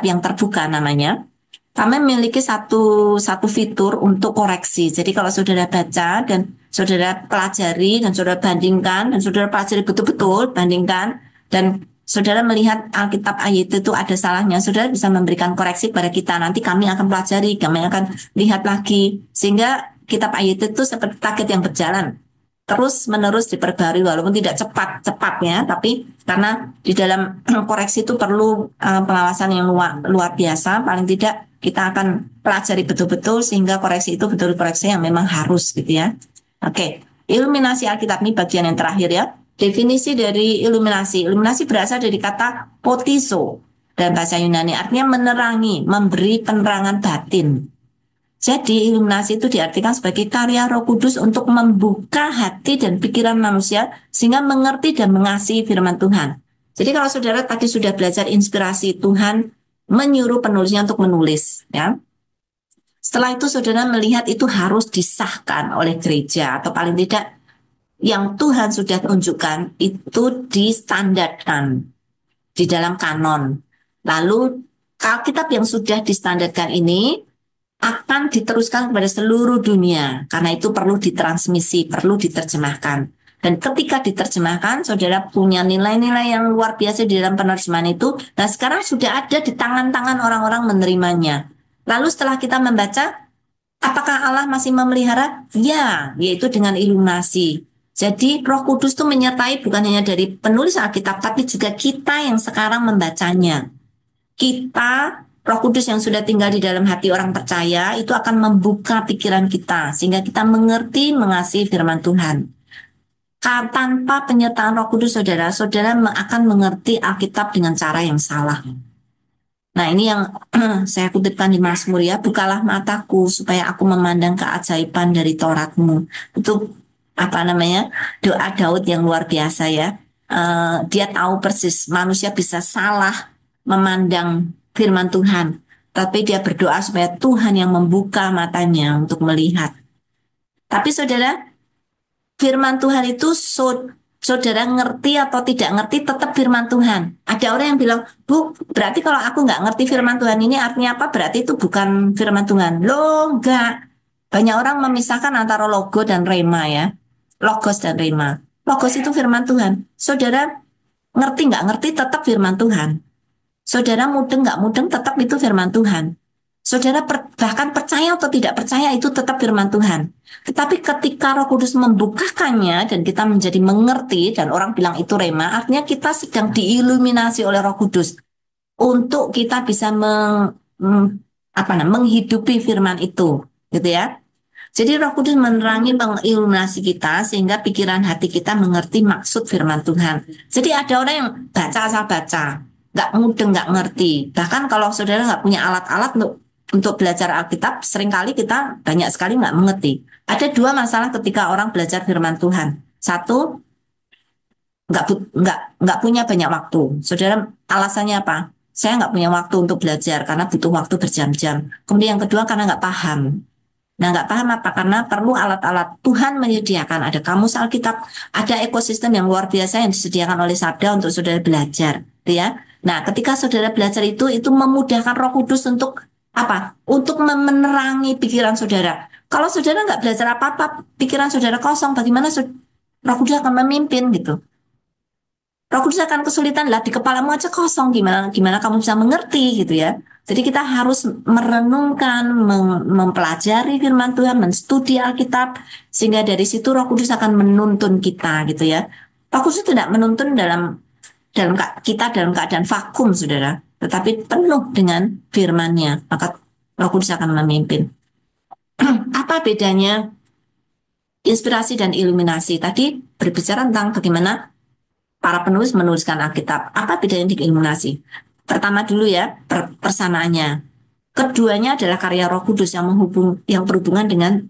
yang terbuka namanya, kami memiliki satu fitur untuk koreksi. Jadi kalau saudara baca dan saudara pelajari dan saudara bandingkan dan saudara pelajari betul-betul, bandingkan dan saudara melihat Alkitab ayat itu ada salahnya, saudara bisa memberikan koreksi pada kita. Nanti kami akan pelajari, kami akan lihat lagi sehingga kitab ayat itu seperti target yang berjalan terus menerus diperbarui walaupun tidak cepatnya, tapi karena di dalam koreksi itu perlu pengawasan yang luar biasa. Paling tidak kita akan pelajari betul-betul sehingga koreksi itu betul koreksi yang memang harus gitu ya. Oke, iluminasi Alkitab ini bagian yang terakhir ya. Definisi dari iluminasi. Iluminasi berasal dari kata potizo dalam bahasa Yunani, artinya menerangi, memberi penerangan batin. Jadi iluminasi itu diartikan sebagai karya Roh Kudus untuk membuka hati dan pikiran manusia sehingga mengerti dan mengasihi firman Tuhan. Jadi kalau saudara tadi sudah belajar inspirasi, Tuhan menyuruh penulisnya untuk menulis, ya. Setelah itu saudara melihat itu harus disahkan oleh gereja atau paling tidak yang Tuhan sudah tunjukkan itu distandarkan di dalam kanon. Lalu Alkitab yang sudah distandarkan ini akan diteruskan kepada seluruh dunia. Karena itu perlu ditransmisi, perlu diterjemahkan. Dan ketika diterjemahkan, saudara punya nilai-nilai yang luar biasa di dalam penerjemahan itu. Nah sekarang sudah ada di tangan-tangan orang-orang menerimanya. Lalu setelah kita membaca, apakah Allah masih memelihara? Ya, yaitu dengan iluminasi. Jadi Roh Kudus itu menyertai bukan hanya dari penulis Alkitab, tapi juga kita yang sekarang membacanya. Kita Roh Kudus yang sudah tinggal di dalam hati orang percaya itu akan membuka pikiran kita sehingga kita mengerti, mengasihi firman Tuhan. Tanpa penyertaan Roh Kudus, saudara akan mengerti Alkitab dengan cara yang salah. Nah ini yang saya kutipkan di Mazmur ya, bukalah mataku supaya aku memandang keajaiban dari Tauratmu. Itu doa Daud yang luar biasa ya. Dia tahu persis manusia bisa salah memandang firman Tuhan. tapi dia berdoa supaya Tuhan yang membuka matanya untuk melihat. Tapi saudara, firman Tuhan itu saudara ngerti atau tidak ngerti tetap firman Tuhan. Ada orang yang bilang, Bu, berarti kalau aku nggak ngerti firman Tuhan ini artinya apa? Berarti itu bukan firman Tuhan. Loh, enggak. Banyak orang memisahkan antara logo dan rema ya. Logos dan rema. Logos itu firman Tuhan. Saudara ngerti nggak ngerti tetap firman Tuhan. Saudara mudeng nggak mudeng tetap itu firman Tuhan. Saudara bahkan percaya atau tidak percaya itu tetap firman Tuhan. Tetapi ketika Roh Kudus membukakannya dan kita menjadi mengerti dan orang bilang itu rema, artinya kita sedang diiluminasi oleh Roh Kudus untuk kita bisa menghidupi firman itu, gitu ya. Jadi Roh Kudus menerangi mengiluminasi kita sehingga pikiran hati kita mengerti maksud firman Tuhan. Jadi ada orang yang baca asal baca, nggak mudeng, nggak ngerti. Bahkan kalau saudara nggak punya alat-alat untuk belajar Alkitab, seringkali kita banyak sekali nggak mengerti. Ada dua masalah ketika orang belajar firman Tuhan. Satu, nggak punya banyak waktu. Saudara, alasannya apa? Saya nggak punya waktu untuk belajar karena butuh waktu berjam-jam. Kemudian yang kedua karena nggak paham. Nah, nggak paham apa? Karena perlu alat-alat. Tuhan menyediakan. Ada kamus Alkitab, ada ekosistem yang luar biasa yang disediakan oleh Sabda untuk saudara belajar. Gitu ya. Nah, ketika saudara belajar itu memudahkan Roh Kudus untuk apa? Untuk menerangi pikiran saudara. Kalau saudara nggak belajar apa-apa, pikiran saudara kosong, bagaimana Roh Kudus akan memimpin gitu? Roh Kudus akan kesulitan lah di kepalamu aja kosong, gimana gimana kamu bisa mengerti gitu ya. Jadi kita harus merenungkan, mempelajari firman Tuhan, menstudi Alkitab sehingga dari situ Roh Kudus akan menuntun kita gitu ya. Roh Kudus tidak menuntun dalam keadaan vakum saudara, tetapi penuh dengan firman-Nya, maka Roh Kudus akan memimpin. Apa bedanya inspirasi dan iluminasi? Tadi berbicara tentang bagaimana para penulis menuliskan Alkitab. Apa bedanya dengan iluminasi? Pertama dulu ya, persamaannya. Keduanya adalah karya Roh Kudus yang berhubungan dengan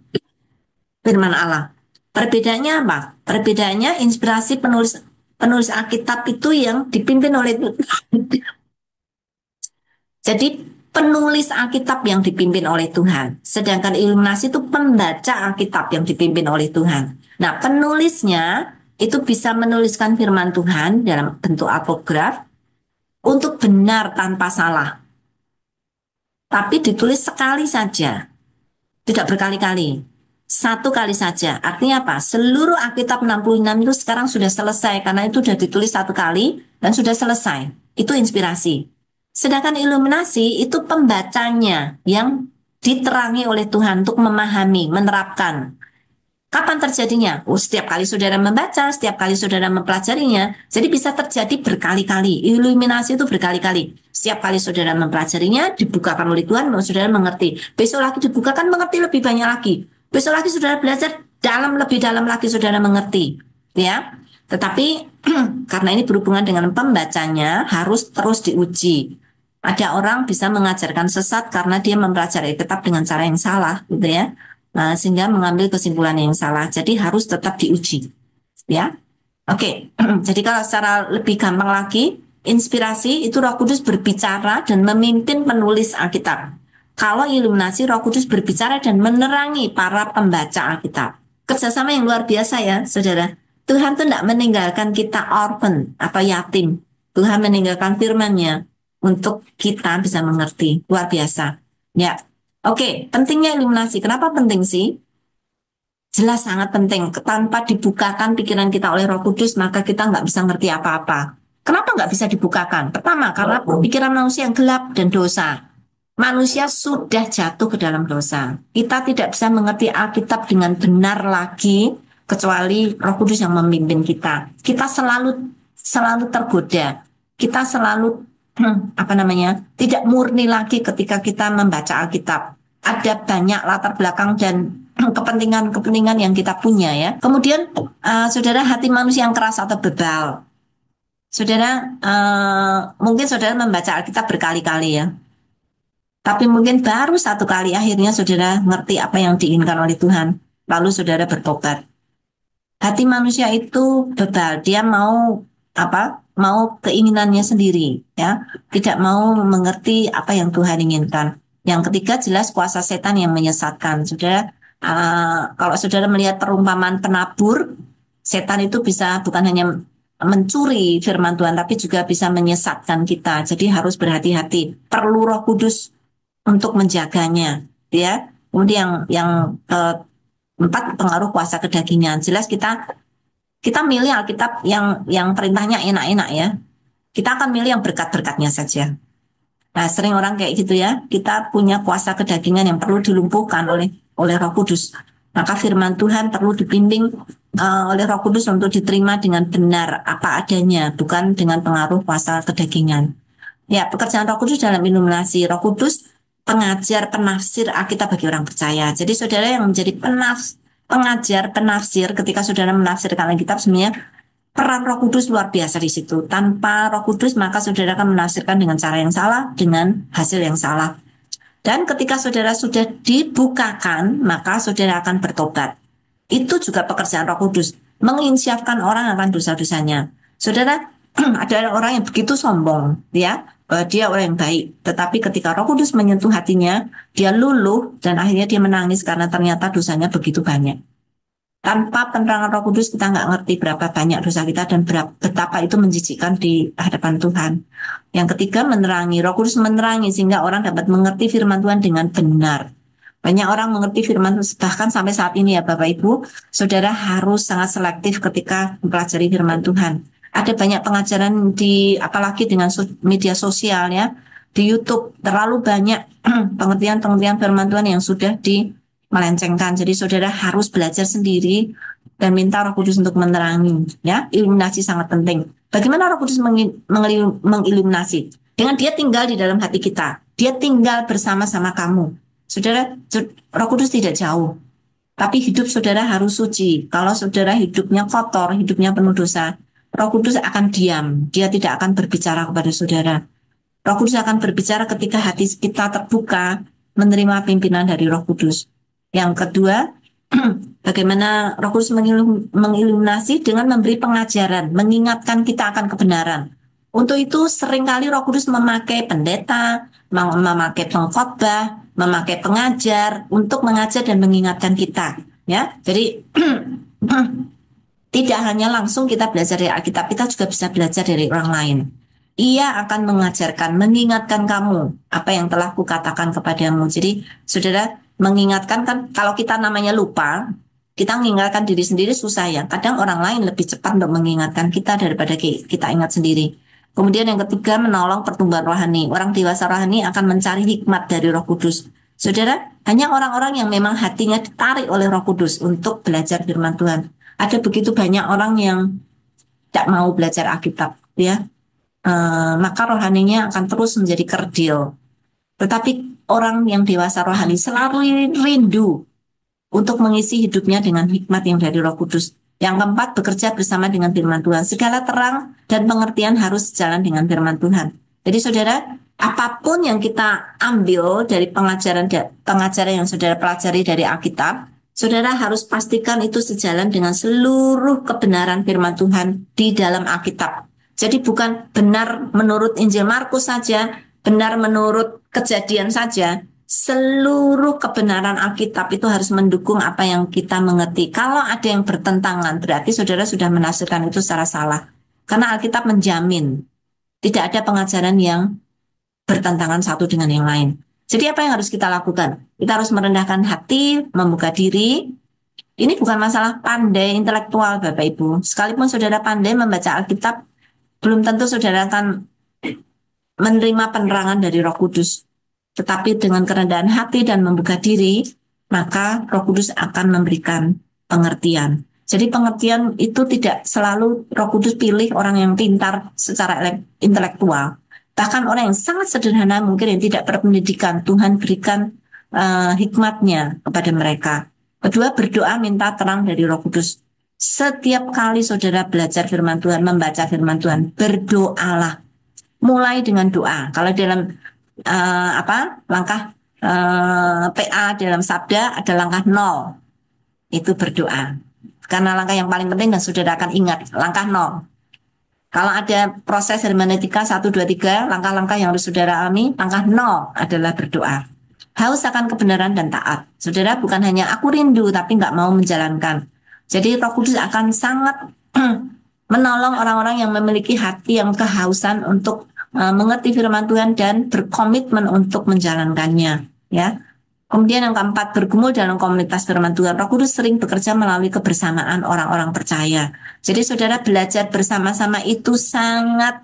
firman Allah. Perbedaannya apa? Perbedaannya inspirasi penulis Alkitab itu yang dipimpin oleh jadi penulis Alkitab yang dipimpin oleh Tuhan. Sedangkan iluminasi itu pembaca Alkitab yang dipimpin oleh Tuhan. Nah, penulisnya itu bisa menuliskan firman Tuhan dalam bentuk apograf untuk benar tanpa salah. Tapi ditulis sekali saja, tidak berkali-kali. Satu kali saja. Artinya apa? Seluruh Alkitab 66 itu sekarang sudah selesai karena itu sudah ditulis satu kali dan sudah selesai. Itu inspirasi. Sedangkan iluminasi itu pembacanya yang diterangi oleh Tuhan untuk memahami, menerapkan. Kapan terjadinya? Oh, setiap kali saudara membaca, setiap kali saudara mempelajarinya, jadi bisa terjadi berkali-kali. Iluminasi itu berkali-kali. Setiap kali saudara mempelajarinya, dibukakan oleh Tuhan, saudara mengerti. Besok lagi dibukakan, mengerti lebih banyak lagi. Besok lagi saudara belajar lebih dalam lagi saudara mengerti. Ya, tetapi karena ini berhubungan dengan pembacanya, harus terus diuji. Ada orang bisa mengajarkan sesat karena dia mempelajari kitab dengan cara yang salah, gitu ya. Nah, sehingga mengambil kesimpulan yang salah. Jadi harus tetap diuji. Ya. Oke. Jadi kalau secara lebih gampang lagi, inspirasi itu Roh Kudus berbicara dan memimpin penulis Alkitab. Kalau iluminasi, Roh Kudus berbicara dan menerangi para pembaca Alkitab. Kerjasama yang luar biasa ya, saudara. Tuhan tuh tidak meninggalkan kita orphan atau yatim. Tuhan meninggalkan firman-Nya untuk kita bisa mengerti. Luar biasa. Ya. Oke, pentingnya iluminasi. Kenapa penting sih? Jelas sangat penting. Tanpa dibukakan pikiran kita oleh Roh Kudus, maka kita nggak bisa ngerti apa-apa. Kenapa nggak bisa dibukakan? Pertama, karena pikiran manusia yang gelap dan dosa. Manusia sudah jatuh ke dalam dosa. Kita tidak bisa mengerti Alkitab dengan benar lagi, kecuali Roh Kudus yang memimpin kita. Kita selalu tergoda. Kita selalu tidak murni lagi ketika kita membaca Alkitab. Ada banyak latar belakang dan kepentingan-kepentingan yang kita punya ya. Kemudian saudara, hati manusia yang keras atau bebal. Saudara, mungkin saudara membaca Alkitab berkali-kali ya. Tapi mungkin baru satu kali akhirnya saudara ngerti apa yang diinginkan oleh Tuhan. Lalu saudara bertobat. Hati manusia itu bebal. Dia mau apa? mau keinginannya sendiri, ya, tidak mau mengerti apa yang Tuhan inginkan. Yang ketiga jelas kuasa setan yang menyesatkan. Saudara, kalau saudara melihat perumpamaan penabur, setan itu bisa bukan hanya mencuri firman Tuhan, tapi juga bisa menyesatkan kita. Jadi harus berhati-hati. Perlu Roh Kudus untuk menjaganya, ya. Kemudian yang keempat, pengaruh kuasa kedagingan. Jelas kita kita milih Alkitab yang perintahnya enak-enak, ya. Kita akan milih yang berkat-berkatnya saja. Nah, sering orang kayak gitu, ya. Kita punya kuasa kedagingan yang perlu dilumpuhkan oleh Roh Kudus. Maka firman Tuhan perlu dibimbing oleh Roh Kudus untuk diterima dengan benar apa adanya, bukan dengan pengaruh kuasa kedagingan. Ya, pekerjaan Roh Kudus dalam iluminasi. Roh Kudus pengajar, penafsir Alkitab bagi orang percaya. Jadi saudara yang menjadi pengajar, penafsir ketika saudara menafsirkan Alkitab, sebenarnya peran Roh Kudus luar biasa di situ. Tanpa Roh Kudus maka saudara akan menafsirkan dengan cara yang salah, dengan hasil yang salah. Dan ketika saudara sudah dibukakan, maka saudara akan bertobat. Itu juga pekerjaan Roh Kudus, menginsyafkan orang akan dosa-dosanya. Saudara, ada orang yang begitu sombong, ya, bahwa dia orang yang baik. Tetapi ketika Roh Kudus menyentuh hatinya, dia luluh dan akhirnya dia menangis karena ternyata dosanya begitu banyak. Tanpa penerangan Roh Kudus kita nggak ngerti berapa banyak dosa kita dan betapa itu menjijikkan di hadapan Tuhan. Yang ketiga, menerangi. Roh Kudus menerangi sehingga orang dapat mengerti firman Tuhan dengan benar. Banyak orang mengerti firman Tuhan, bahkan sampai saat ini, ya Bapak Ibu, saudara harus sangat selektif ketika mempelajari firman Tuhan. Ada banyak pengajaran apalagi dengan media sosial, ya, di YouTube, terlalu banyak pengertian-pengertian firman Tuhan yang sudah melencengkan. Jadi saudara harus belajar sendiri dan minta Roh Kudus untuk menerangi, ya. Iluminasi sangat penting. Bagaimana Roh Kudus mengiluminasi? Dengan dia tinggal di dalam hati kita. Dia tinggal bersama-sama kamu. Saudara, Roh Kudus tidak jauh. Tapi hidup saudara harus suci. Kalau saudara hidupnya kotor, hidupnya penuh dosa, Roh Kudus akan diam. Dia tidak akan berbicara kepada saudara. Roh Kudus akan berbicara ketika hati kita terbuka menerima pimpinan dari Roh Kudus. Yang kedua, bagaimana Roh Kudus mengiluminasi dengan memberi pengajaran, mengingatkan kita akan kebenaran. Untuk itu seringkali Roh Kudus memakai pendeta, memakai pengkhotbah, memakai pengajar untuk mengajar dan mengingatkan kita. Ya, jadi tidak hanya langsung kita belajar dari Alkitab, kita juga bisa belajar dari orang lain. Ia akan mengajarkan, mengingatkan kamu apa yang telah kukatakan kepadamu. Jadi, saudara, mengingatkan kan, kalau kita namanya lupa, kita mengingatkan diri sendiri susah, ya. Kadang orang lain lebih cepat untuk mengingatkan kita daripada kita ingat sendiri. Kemudian yang ketiga, menolong pertumbuhan rohani. Orang dewasa rohani akan mencari hikmat dari Roh Kudus. Saudara, hanya orang-orang yang memang hatinya ditarik oleh Roh Kudus untuk belajar firman Tuhan. Ada begitu banyak orang yang tidak mau belajar Alkitab, ya. Maka rohaninya akan terus menjadi kerdil. Tetapi orang yang dewasa rohani selalu rindu untuk mengisi hidupnya dengan hikmat yang dari Roh Kudus. Yang keempat, bekerja bersama dengan firman Tuhan. Segala terang dan pengertian harus sejalan dengan firman Tuhan. Jadi saudara, apapun yang kita ambil dari pengajaran yang saudara pelajari dari Alkitab, saudara harus pastikan itu sejalan dengan seluruh kebenaran firman Tuhan di dalam Alkitab. Jadi bukan benar menurut Injil Markus saja, benar menurut Kejadian saja. Seluruh kebenaran Alkitab itu harus mendukung apa yang kita mengerti. Kalau ada yang bertentangan, berarti saudara sudah menafsirkan itu secara salah. Karena Alkitab menjamin tidak ada pengajaran yang bertentangan satu dengan yang lain. Jadi apa yang harus kita lakukan? Kita harus merendahkan hati, membuka diri. Ini bukan masalah pandai intelektual, Bapak Ibu. Sekalipun saudara pandai membaca Alkitab, belum tentu saudara akan menerima penerangan dari Roh Kudus. Tetapi dengan kerendahan hati dan membuka diri, maka Roh Kudus akan memberikan pengertian. Jadi pengertian itu tidak selalu Roh Kudus pilih orang yang pintar secara intelektual. Bahkan orang yang sangat sederhana, mungkin yang tidak berpendidikan, Tuhan berikan hikmatnya kepada mereka. Kedua, berdoa minta terang dari Roh Kudus. Setiap kali saudara belajar firman Tuhan, membaca firman Tuhan, berdoalah. Mulai dengan doa. Kalau dalam langkah PA dalam sabda ada langkah 0, itu berdoa. Karena langkah yang paling penting dan saudara akan ingat, langkah 0. Kalau ada proses hermeneutika 1, 2, 3, langkah-langkah yang harus saudara alami, langkah 0 adalah berdoa. Haus akan kebenaran dan taat. Saudara, bukan hanya aku rindu, tapi nggak mau menjalankan. Jadi Roh Kudus akan sangat menolong orang-orang yang memiliki hati yang kehausan untuk mengerti firman Tuhan dan berkomitmen untuk menjalankannya. Ya, kemudian yang keempat, bergumul dalam komunitas firman Tuhan. Roh Kudus sering bekerja melalui kebersamaan orang-orang percaya. Jadi saudara, belajar bersama-sama itu sangat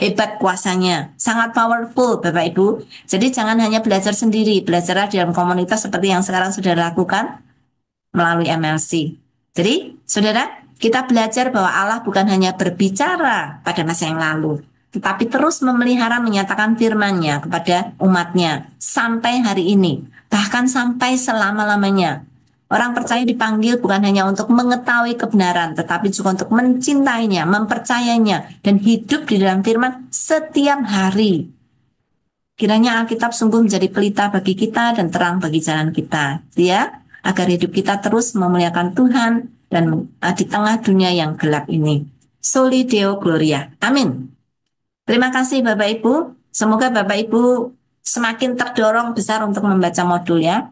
hebat kuasanya, sangat powerful Bapak Ibu. Jadi jangan hanya belajar sendiri, belajarlah dalam komunitas seperti yang sekarang sudah lakukan melalui MLC. Jadi saudara, kita belajar bahwa Allah bukan hanya berbicara pada masa yang lalu, tetapi terus memelihara menyatakan firman-Nya kepada umatnya sampai hari ini, bahkan sampai selama-lamanya. Orang percaya dipanggil bukan hanya untuk mengetahui kebenaran, tetapi juga untuk mencintainya, mempercayainya, dan hidup di dalam firman setiap hari. Kiranya Alkitab sungguh menjadi pelita bagi kita dan terang bagi jalan kita, ya, agar hidup kita terus memuliakan Tuhan dan di tengah dunia yang gelap ini. Soli Deo Gloria. Amin. Terima kasih Bapak Ibu. Semoga Bapak Ibu semakin terdorong besar untuk membaca modul ya.